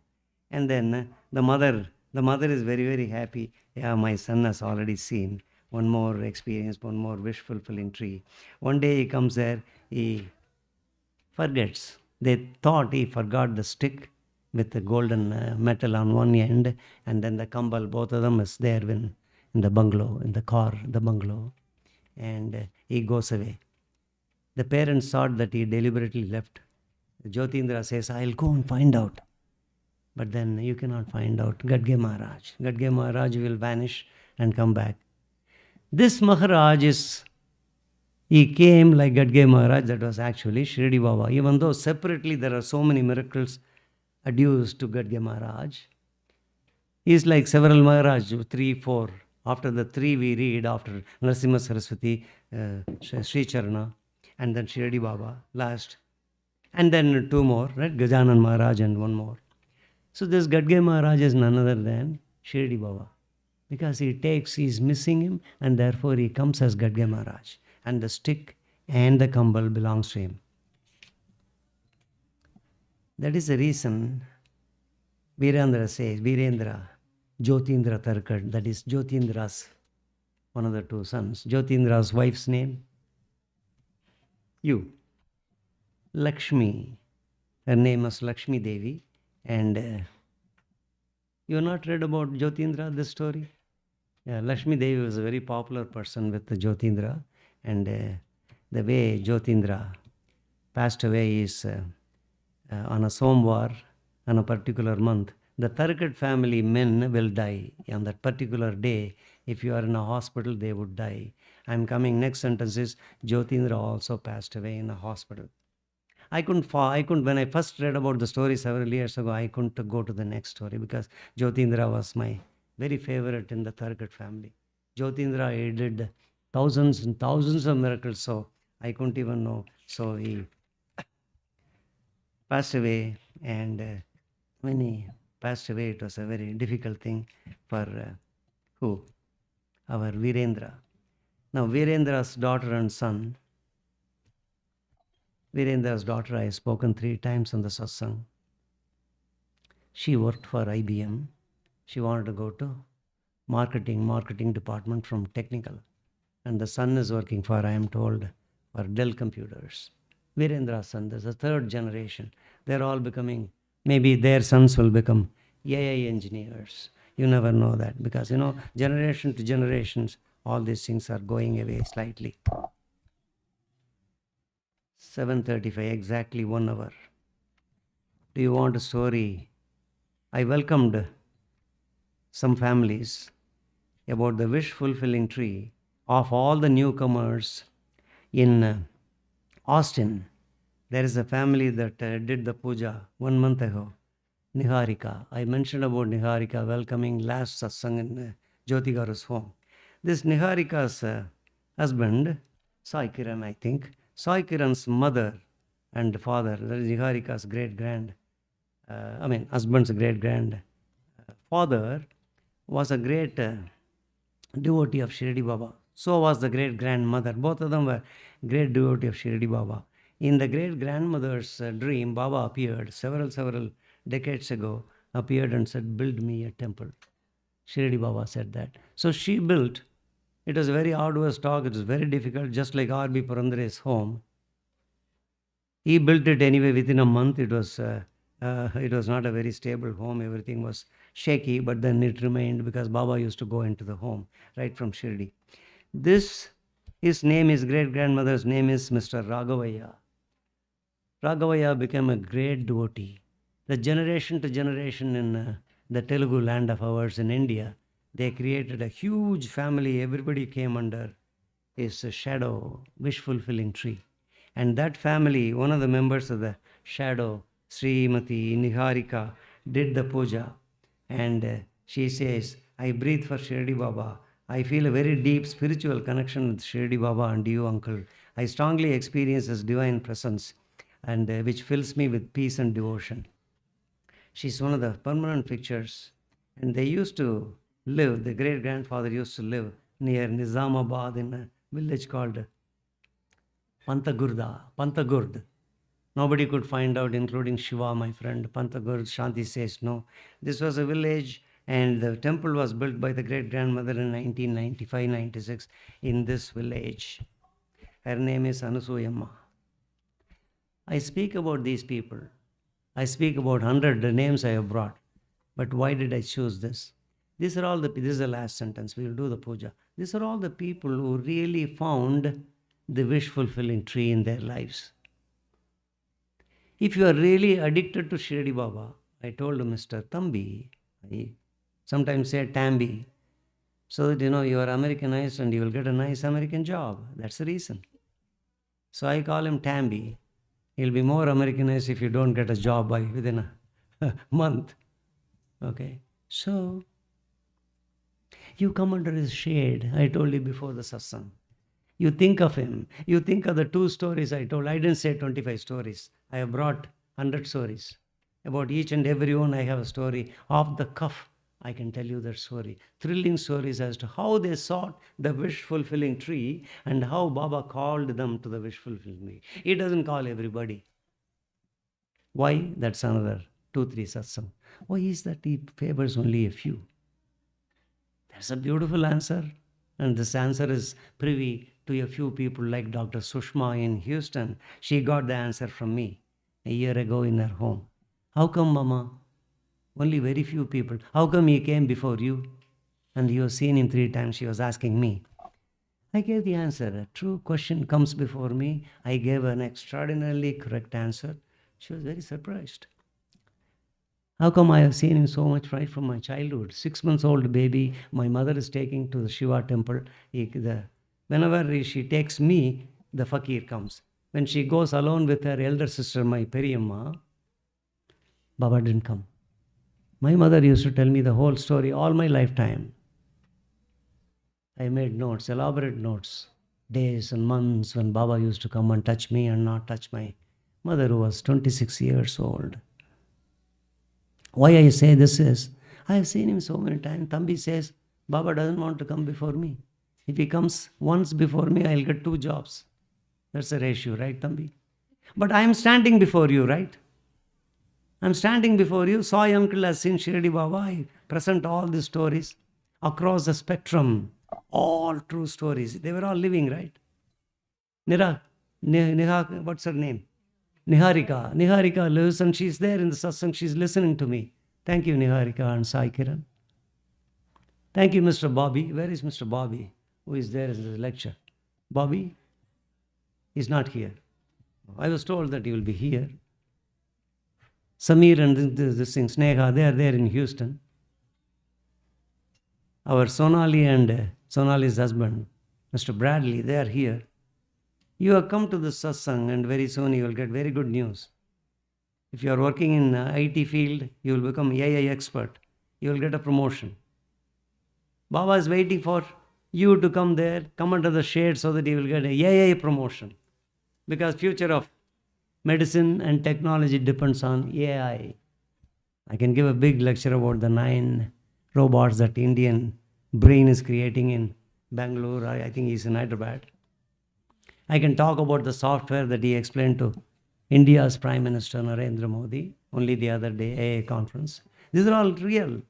And then the mother is very, very happy. Yeah, my son has already seen one more experience, one more wish fulfilling tree. One day he comes there, he forgets. They thought he forgot the stick with the golden metal on one end, and then the kambal, both of them is there in the bungalow, in the car, the bungalow, and he goes away. The parents thought that he deliberately left. Jyotindra says, I'll go and find out. But then you cannot find out. Gadge Maharaj. Gadge Maharaj will vanish and come back. This Maharaj he came like Gadge Maharaj, that was actually Shirdi Baba. Even though separately there are so many miracles adduced to Gadge Maharaj, he is like several Maharaj, 3, 4. After the 3 we read, after Narasimha Saraswati, Sri Charana, and then Shirdi Baba last. And then 2 more, right? Gajanan Maharaj and 1 more. So this Gadge Maharaj is none other than Shirdi Baba. Because he's missing him, and therefore he comes as Gadge Maharaj. And the stick and the kambal belongs to him. That is the reason Virendra says, Jyotindra Tarkad, that is Jyotindra's, one of the 2 sons. Jyotindra's wife's name? Lakshmi. Her name was Lakshmi Devi. And you have not read about Jyotindra, this story? Yeah, Lakshmi Devi was a very popular person with Jyotindra. And the way Jyotindra passed away is on a Somvar, on a particular month. The Tarkat family men will die on that particular day. If you are in a hospital, they would die. I'm coming, next sentence is, Jyotindra also passed away in a hospital. I couldn't, when I first read about the story several years ago, I couldn't go to the next story because Jyotindra was my very favorite in the Tarkat family. Jyotindra, he did thousands and thousands of miracles, so I couldn't even know. So he passed away, and when he passed away, it was a very difficult thing for our Virendra. Now, Virendra's daughter and son, Virendra's daughter, I have spoken 3 times on the satsang. She worked for IBM. She wanted to go to marketing department from technical. And the son is working for, I am told, for Dell Computers. Virendra's son, there's a 3rd generation. They're all becoming, maybe their sons will become AI engineers. You never know that because, generation to generations, all these things are going away slightly. 7:35, exactly 1 hour. Do you want a story? I welcomed some families about the wish fulfilling tree of all the newcomers in Austin. There is a family that did the puja 1 month ago. Niharika. I mentioned about Niharika welcoming last satsang in Jyoti Garu's home. This Niharika's husband, Sai Kiran, I think, Sai Kiran's mother and father, that is Niharika's husband's great-grand father was a great devotee of Shirdi Baba. So was the great-grandmother. Both of them were great devotee of Shirdi Baba. In the great-grandmother's dream, Baba appeared several decades ago, appeared and said, build me a temple. Shirdi Baba said that. So she built. It was a very arduous talk. It was very difficult, just like R.B. Purandare's home. He built it anyway within a month. It was not a very stable home. Everything was shaky, but then it remained because Baba used to go into the home right from Shirdi. His great-grandmother's name is Mr. Raghavaya. Raghavaya became a great devotee. The generation to generation in the Telugu land of ours in India, they created a huge family. Everybody came under his shadow, wish-fulfilling tree. And that family, one of the members of the shadow, Srimati Niharika, did the puja. And she says, I breathe for Shirdi Baba. I feel a very deep spiritual connection with Shirdi Baba and you, uncle. I strongly experience his divine presence, and which fills me with peace and devotion. She's one of the permanent pictures. And they used to live, the great grandfather used to live near Nizamabad in a village called Pantagurd. Nobody could find out, including Shiva, my friend. Pantagurd, Shanti says no. This was a village, and the temple was built by the great grandmother in 1995-96 in this village. Her name is Anusuyamma. I speak about these people. I speak about 100 names I have brought. But why did I choose this? This is the last sentence. We will do the puja. These are all the people who really found the wish fulfilling tree in their lives. If you are really addicted to Shirdi Baba, I told Mr. Thambi, I sometimes say Tambi, so that you are Americanized and you will get a nice American job. That's the reason. So I call him Tambi. He'll be more Americanized if you don't get a job within a month. Okay. So you come under his shade. I told you before the satsang. You think of him. You think of the 2 stories I told. I didn't say 25 stories. I have brought 100 stories. About each and every one, I have a story. Off the cuff, I can tell you that story. Thrilling stories as to how they sought the wish-fulfilling tree and how Baba called them to the wish-fulfilling tree. He doesn't call everybody. Why? That's another 2-3 satsang. Why is that he favors only a few? That's a beautiful answer. And this answer is privy to a few people like Dr. Sushma in Houston. She got the answer from me a year ago in her home. How come, Mama? Only very few people. How come he came before you? And you have seen him 3 times, she was asking me. I gave the answer. A true question comes before me. I gave an extraordinarily correct answer. She was very surprised. How come I have seen him so much right from my childhood? 6 months old baby, my mother is taking to the Shiva temple. Whenever she takes me, the fakir comes. When she goes alone with her elder sister, my Periyamma, Baba didn't come. My mother used to tell me the whole story all my lifetime. I made notes, elaborate notes, days and months when Baba used to come and touch me and not touch my mother, who was 26 years old. Why I say this is, I have seen him so many times. Thambi says, Baba doesn't want to come before me. If he comes once before me, I'll get 2 jobs. That's the ratio, right, Thambi? But I am standing before you, right? I'm standing before you. Soy uncle has seen Shirdi Baba. I present all these stories across the spectrum. All true stories. They were all living, right? What's her name? Niharika. Niharika lives and she's there in the satsang. She's listening to me. Thank you, Niharika and Sai Kiran. Thank you, Mr. Bobby. Where is Mr. Bobby? Who is there in the lecture? Bobby is not here. I was told that he will be here. Samir and this thing, Sneha, they are there in Houston. Our Sonali and Sonali's husband, Mr. Bradley, they are here. You have come to the satsang and very soon you will get very good news. If you are working in IT field, you will become AI expert. You will get a promotion. Baba is waiting for you to come there, come under the shade so that you will get a AI promotion. Because future of medicine and technology depends on AI. I can give a big lecture about the 9 robots that Indian brain is creating in Bangalore. I think he's in Hyderabad. I can talk about the software that he explained to India's Prime Minister Narendra Modi only the other day, AA conference. These are all real.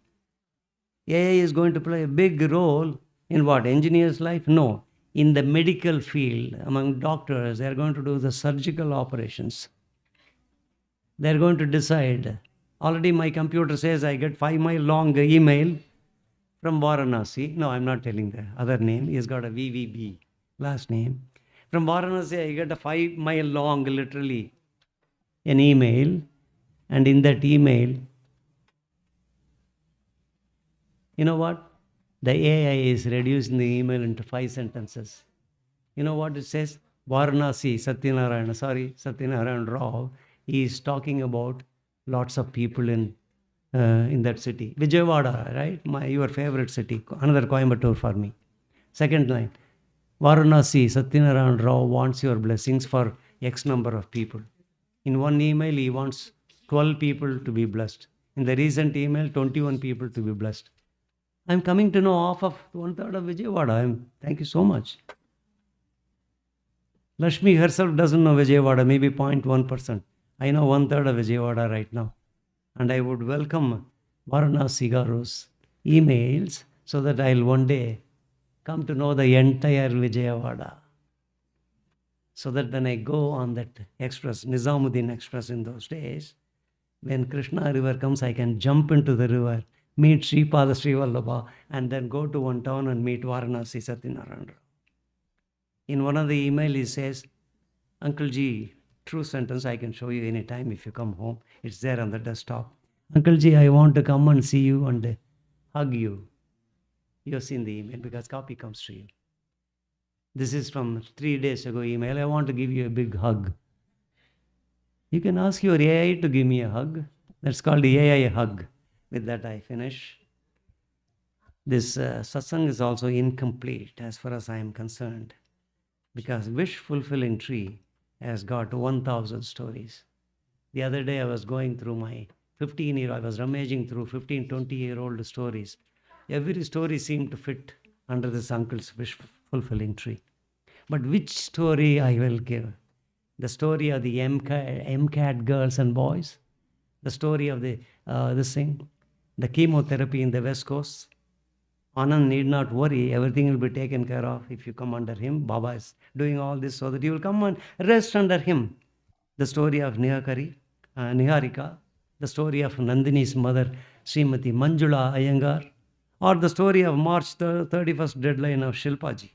AI is going to play a big role in what? Engineers' life? No. In the medical field, among doctors, they are going to do the surgical operations. They are going to decide. Already my computer says I get 5-mile long email from Varanasi. No, I'm not telling the other name. He's got a VVB last name. From Varanasi, I get a 5-mile long, literally, an email. And in that email, you know what? The AI is reducing the email into 5 sentences. You know what it says? Varanasi, Satyanarayana Rao, he is talking about lots of people in in that city. Vijayawada, right? Your favorite city. Another Coimbatore for me. Second line. Varanasi, Satyanarayan Rao wants your blessings for X number of people. In one email, he wants 12 people to be blessed. In the recent email, 21 people to be blessed. I'm coming to know half of 1/3 of Vijayawada. Thank you so much. Lakshmi herself doesn't know Vijayawada, maybe 0.1%. I know 1/3 of Vijayawada right now. And I would welcome Varanasi Garu's emails so that I'll one day come to know the entire Vijayawada. So that when I go on that express, Nizamuddin Express in those days, when Krishna river comes, I can jump into the river, meet Sripada Sri Vallabha, and then go to one town and meet Varanasi Satyanarayan Rao. In one of the email, he says, Uncle Ji, true sentence, I can show you anytime if you come home. It's there on the desktop. Uncle Ji, I want to come and see you and hug you. You've seen the email because copy comes to you. This is from 3 days ago email. I want to give you a big hug. You can ask your AI to give me a hug. That's called the AI hug. With that, I finish. This satsang is also incomplete as far as I am concerned, because wish fulfilling tree has got 1,000 stories. The other day I was going through my I was rummaging through 15, 20-year-old stories. Every story seemed to fit under this uncle's wish fulfilling tree. But which story I will give? The story of the MCAT girls and boys, the story of the chemotherapy in the West Coast. Anand need not worry, everything will be taken care of if you come under him. Baba is doing all this so that you will come and rest under him. The story of Niharika, the story of Nandini's mother, Srimati Manjula Iyengar, or the story of March 31st deadline of Shilpaji.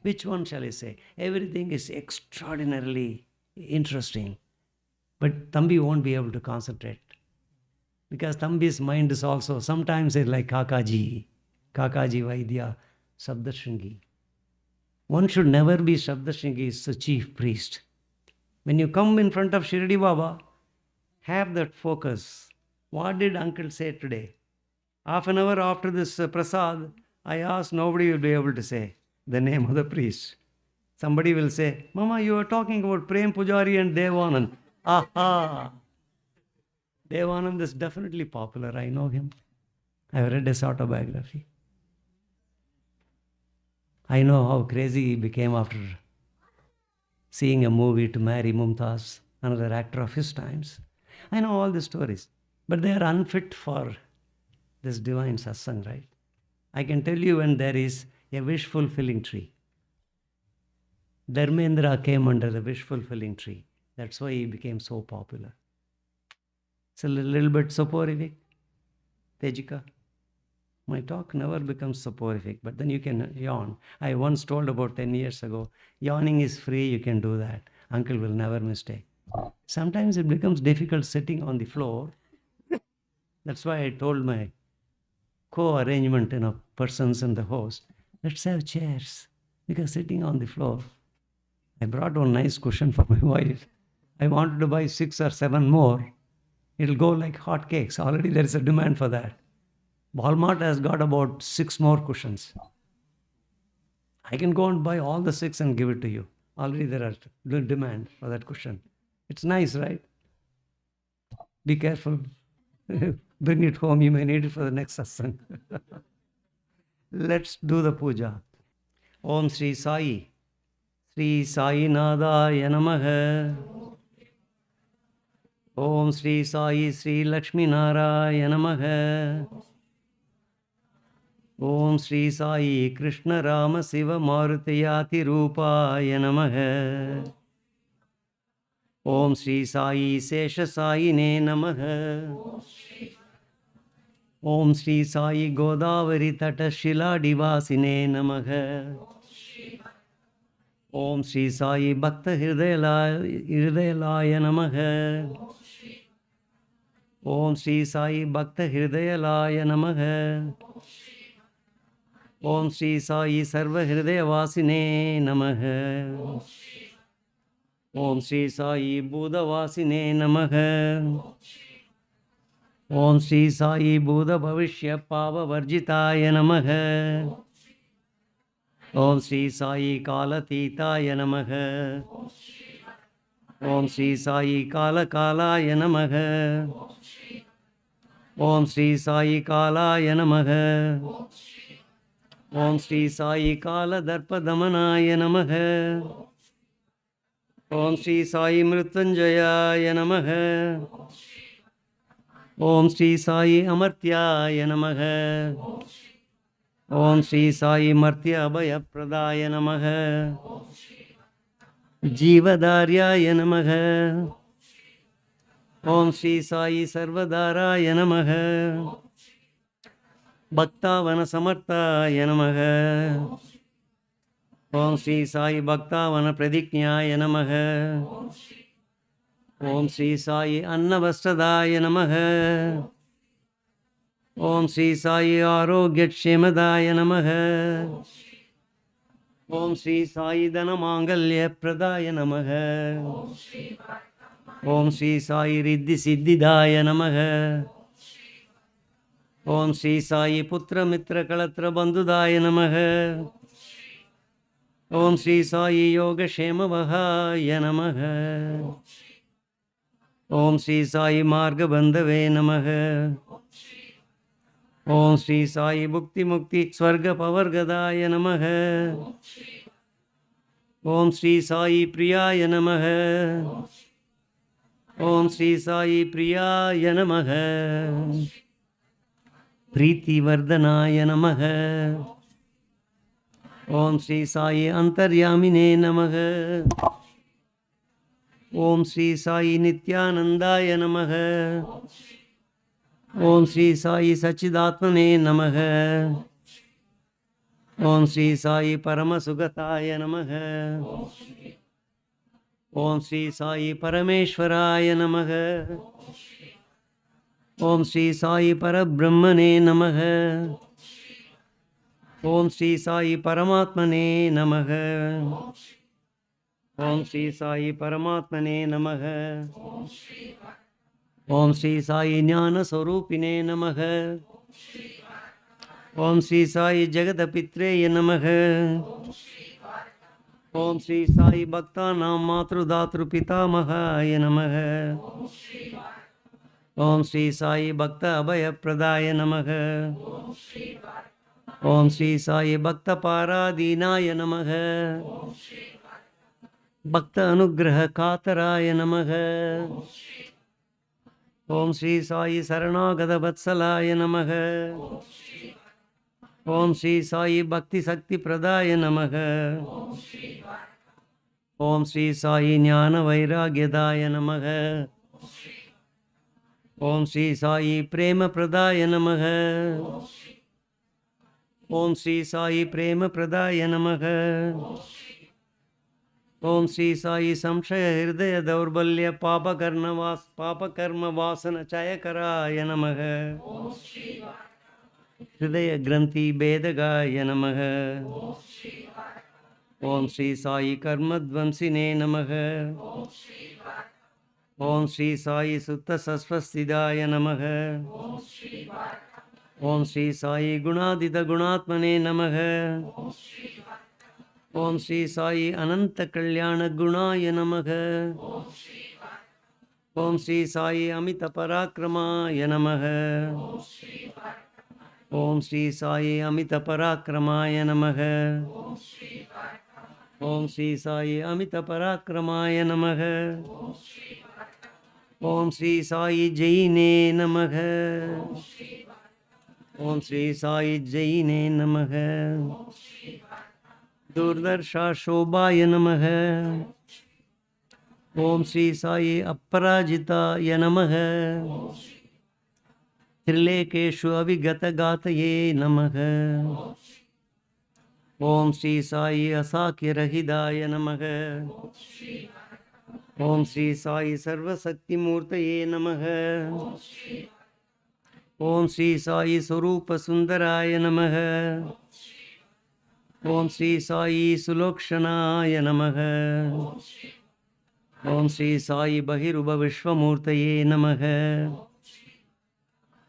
Which one shall I say? Everything is extraordinarily interesting. But Thambi won't be able to concentrate. Because Thambi's mind is also, sometimes it's like Kakaji Vaidya, Sabdashringi. One should never be Sabdashringi, is the chief priest. When you come in front of Shirdi Baba, have that focus. What did uncle say today? Half an hour after this prasad, I asked, nobody will be able to say the name of the priest. Somebody will say, Mama, you are talking about Prem Pujari and Devanand. Aha! Devanand is definitely popular. I know him. I have read his autobiography. I know how crazy he became after seeing a movie to marry Mumtaz, another actor of his times. I know all the stories, but they are unfit for this divine satsang, right? I can tell you when there is a wish-fulfilling tree. Dharmendra came under the wish-fulfilling tree. That's why he became so popular. It's a little bit soporific, Tejika. My talk never becomes soporific, but then you can yawn. I once told about 10 years ago, yawning is free, you can do that. Uncle will never mistake. Sometimes it becomes difficult sitting on the floor. That's why I told my co-arrangement, persons and the host, let's have chairs, because sitting on the floor. I brought one nice cushion for my wife. I wanted to buy 6 or 7 more. It'll go like hotcakes. Already there is a demand for that. Walmart has got about 6 more cushions. I can go and buy all the 6 and give it to you. Already there are demand for that cushion. It's nice, right? Be careful. Bring it home. You may need it for the next satsang. Let's do the puja. Om Sri Sai. Sri Sai Nadaya Namaha. Om Sri Sai Sri Lakshmi Narayana Namaha. Om Sri Sai Krishna Rama Siva Marutayati Rupaya Namaha. Om Sri Sai Sesha Saine Namaha. Om Sri Sai Godavari Tata Shila Divasine Namaha. Om Sri Sai Bhakta Hridayalaya Namaha. Om Sri Sai Bhakta Hridayalaya Namaha. Om Sri Sai Sarva Hridayavasine Namaha. Om Sri Sai Buddhavasine Namaha. Om Sri Sai Bhuta Bhavishya Pava Varjitaya Namaha. Om Sri Sai Kalatitaya Namaha. Om Sri Sai Kala Kalaya Namaha. Om Sri Sai Kalaya Namaha. Om Sri Sai Kala Darpadamanaya Namaha. Om Sri Sai Mrityunjayaya Namaha. Om Sri Sai Amartyaya Namaha. Om Sri Sai Martya Abhaya Pradaya Namaha. Jivadaryaya Namaha. Om Sri Sai Sarvadaraya Namaha. Bhaktavana Samarthaya Namaha. Om Sri Sai Bhaktavana Pradiknyaya Namaha. Om Sri Sai Annavastradaya Namaha. Om Sri Sai Arogya Kshemadaya Namaha. Om Sri Sai Dhanamangalya Pradaya Namaha. Om Sri Sai Riddhi Siddhidaya Namaha. Om Sri Sai Putra Mitra Kalatra Bandhudaya Namaha. Om Sri Sai Yoga Shema Vahaya Namaha. Om Sri Sai Marga Bandhave Namaha. Om Sri Sai Bhukti Mukti Swarga Pavargadaya Namaha. Om Sri Sai Priyaya Namaha. Om Sri Sai Priyaya Namaha. Priti Vardhanaya Namaha. Om Sri Sai Antaryamine Namaha. Om Sri Sai Nityanandaya Namaha. Om Sri Sai Sachidatmane Namaha. Om Sri Sai Paramasugataya Namaha. Om Sri Sai Parameshwaraya Namaha. Om Sri Sai Parabrahmane Namaha. Om Sri Sai Paramatmane Namaha. Om Sri Sai Paramatmane Namaha. Om Sri Sai Jnana Swarupine Namaha. Om Sri Sai Jagadapitreye Namaha. Om Sri Sai Bhaktanam Matrudatru Pitamahaya Namaha. Om Sri Sai Bhakta Abhaya Pradaya Namaha. Om Sri Sai Bhakta Paradinaya Namaha. Bhakta Anugraha Kataraya Namaha. Om Sri Sai Saranagada Vatsalaya Namaha. Om Sri Sai Bhakti Sakti Pradaya Namaha. Om Sri Sai Jnana Vairagyadaya Namaha. Om Sri Sai Prema Pradaya Namaha. Om Sri Sai Prema Pradaya Namaha. Om Sri Sai Samshaya Hridaya Daurbalya Papakarma Vasana Chayakaraya Namaha. Hridaya Granthi Bedagaya Namaha. Om Sri Sai Karmadvamsine Namaha. Om Sri Sai Sutta Sasvastidaya Namaha. Om Sri Sai Gunadita Gunatmane Namaha. Om Sri Sai Ananta Kalyana Gunaya Namaha. Om Sri Sai Amita Parakramaya Namaha. Om Sri Sai Amita Parakramaya Namaha. Om Sri Sai Amita Parakramaya Namaha. Om Sri Sai Jaine Namaha. Om Sri Sai Jaine Namaha. Durdarsha Shobhaya Namaha. Om Sri Sai Aparajitaya Namaha. Trilekeshu Avigata Gataye Namaha. Om Sri Sai Asakya Rahidaya Namaha. Om Sri Sai Sarvasakti Murtaye Namaha. Om Sri Sai Swarupa Sundaraya Namaha. Om Sri Sai Sulokshanaya Namaha. Om Sri Sai Bahiruba Vishwamurtaye Namaha.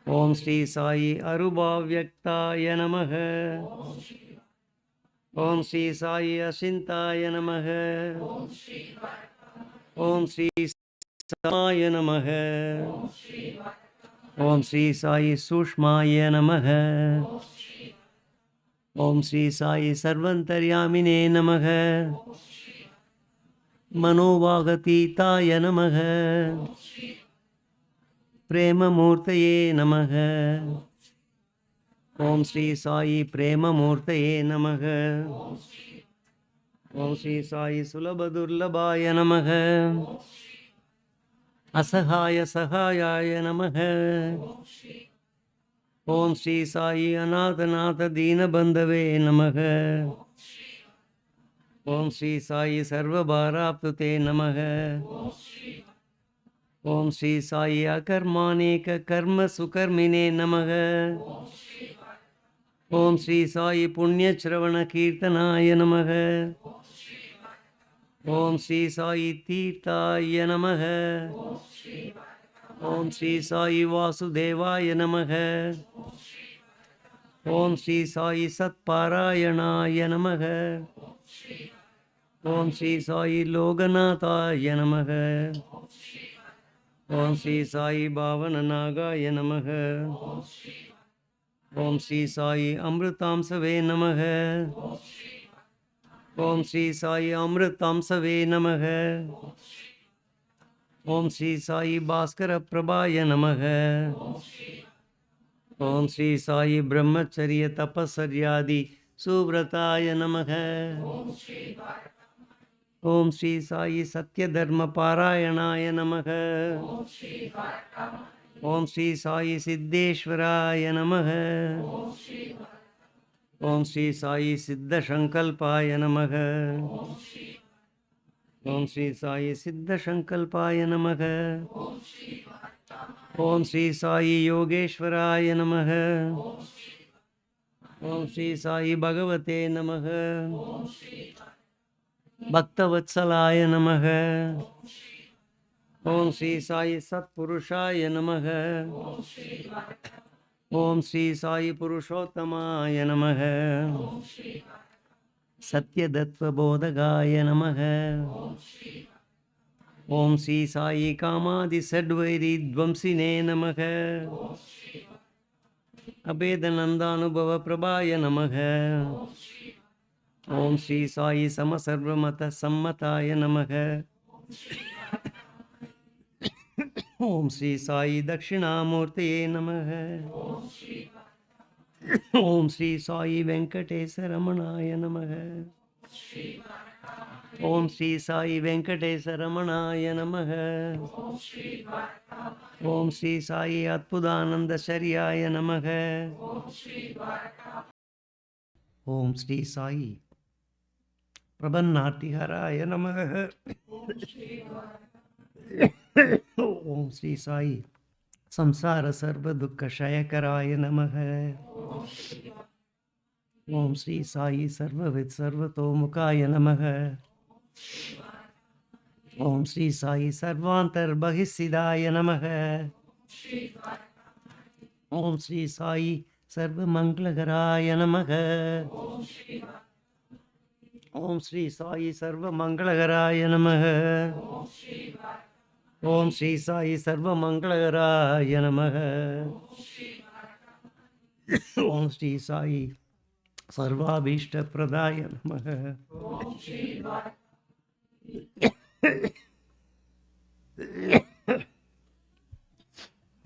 Om Sri Sai Arubhavyaktāya Namaha. Om Sri Sai Ashintaya Namaha. Om Sri Samaya Namaha. Om Sri Sai Sushmaya Namaha. Om Sri Sai Sarvantaryamine Namaha. Manovāgatītāya Namaha. Premamurtaye Namaha. Om Sri Sai Premamurtaye Namaha. Om Sri Sai Sulabhadurlabhaya Namaha. Asahaya Sahayaya Namaha. Om Sri Sai Anathanatha Deenabandhave Namaha. Om Sri Sai Sarvabharaptute Namaha. Om Sri Sai Akarmaneka Karma Sukarmine Namaha. Om Sri Sai Punya Shravana Kirtanaya Namaha. Om Sri Sai Tirthaya Namaha. Om Sri Sai Vasudevaya Namaha. Om Sri Sai Satparayanaya Namaha. Om Sri Sai Loganathaya Namaha. Om Sri Sai Bhavananagaya Namaha. Om Sri Sai Amritamsave Namaha. Om Sri Sai Amritamsave Namaha. Om Sri Sai Bhaskara Prabhaya Namaha. Om Sri Sai Brahmacharya Tapasaryadi Subrataya Namaha. Om Sri Sai Satya Dharma Parayanaya Namaha. Om Sri Sai Siddheshwaraya Namaha. Om Sri Sai Siddha Shankalpaya Namaha. Om Sri Sai Siddha Shankalpaya Namaha. Om Sri Sai Yogeshwaraya Namaha. Om Sri Sai Bhagavate Namaha. Bhaktavatsalaya Namaha. Om Sri Sai Satpurushaya Namaha. Om Sri Sai Purushottamaya Namaha. Satyadattva Bodhagaya Namaha. Om Sri Sai Kamadi Sadvairi Dvamsine Namaha. Abhedanandanubhava Prabhaya Namaha. Om Sri Sai Samasarvamata Sammataya Namaha. Om Sri Sai Dakshinamurtaye Namaha. Om Sri Sai Venkatesa Ramanaya Namaha. Om Sri Sai Venkatesa Ramanaya Namaha. Om Sri Sai Atpudananda Sharyaya Namaha. Om Sri Sai Prabhannatiharaya Namaha. Om Sri Sai Samsara Sarva Dukkha Shayakaraya Namaha. Om Sri Sai Sarvavid Sarvatomukaya Namaha. Om Sri Sai Sarvantar Bahisidaya Namaha. Om Sri Sai Sarvamanglagaraya Namaha. Om Sri Sai Sarvamanglagaraya Namaha. Om Sri Sai Sarvamanglagaraya Namaha. Om Sri Sai Sarvabhishta Pradaya Namaha.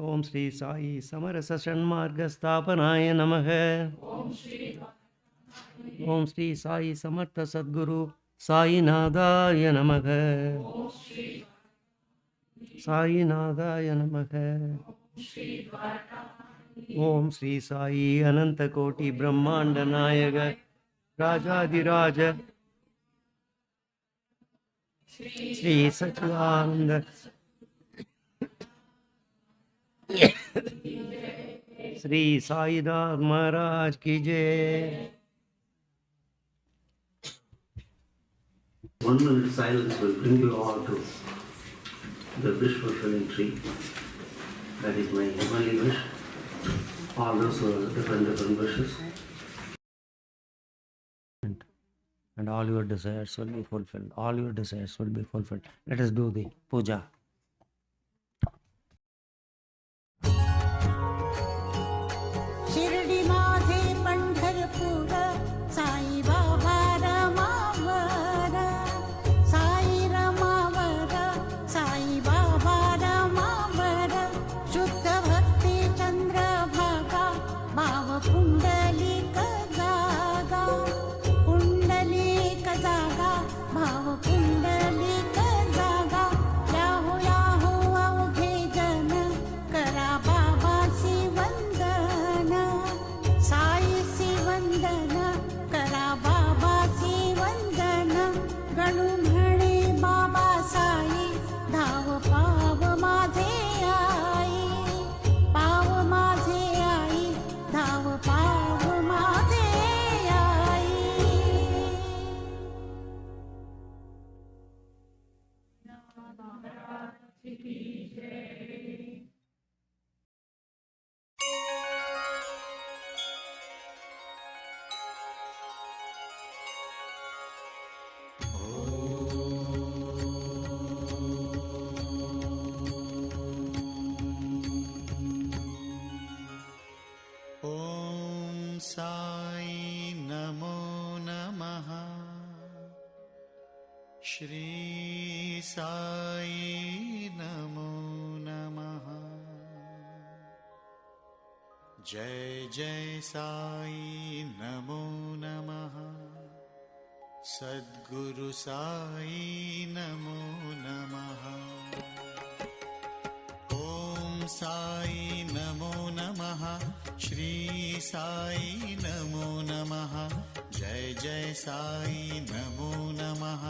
Om Sri Sai Samarasa Shanmarga Sthapanaya Namaha. Om Sri Sai Samartha Sadguru Sai Nadaya Namaha. Sai Nadaya Namaha. Om Sri Sai Ananta Koti Brahmanda Nayaga Rajadiraja Sri Satchidananda Sri Sai Nath Maharaj Ki Jai. 1 minute silence will bring you all to the wish fulfilling tree. That is my heavenly wish. All those different wishes. And all your desires will be fulfilled. All your desires will be fulfilled. Let us do the puja. Shirdi माझे पंढरपूर साई बाबा रमावर साई रमावर साई बाबा रमावर शुद्ध भक्ती चंद्र भागा भाव पुंडलिक जागा भाव पुंडलिक जागा Yahoo Yahoo अवघे जन करा बाबासी वंदन साईसी वंदन करा बाबासी वंदन गणू म्हणे बाबा साई धाव पाव माझे आई पाव माझे आई धाव पाव माझे आई. ॐ साई नमो नमः. श्री साई नमो नमः. जय जय साई नमो नमः. सद्गुरु साई नमो नमः. ॐ साई नमो नमः. श्री साई नमो नमः. जय जय साई नमो नमः.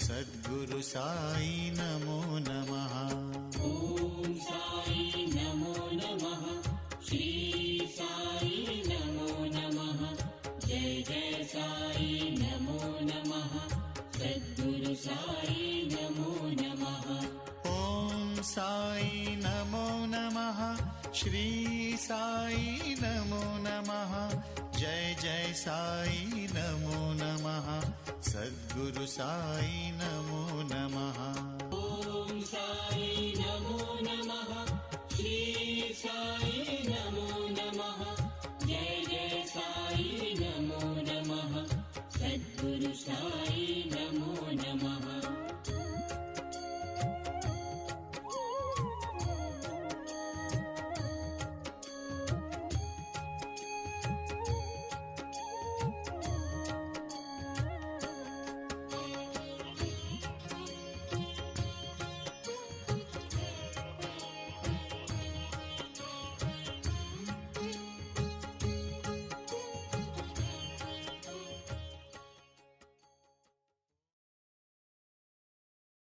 सद्गुरु साई नमो नमः. ॐ साई नमो नमः. श्री साई नमो नमः. जय जय साई नमो नमः. सद्गुरु साई नमो नमः. ॐ साई नमो नमः. श्री साई नमो नमः. जय जय साई नमो नमः. सद्गुरु साई नमो नमः. ॐ साई नमो नमः. श्री साई नमो नमः. जय जय साई नमो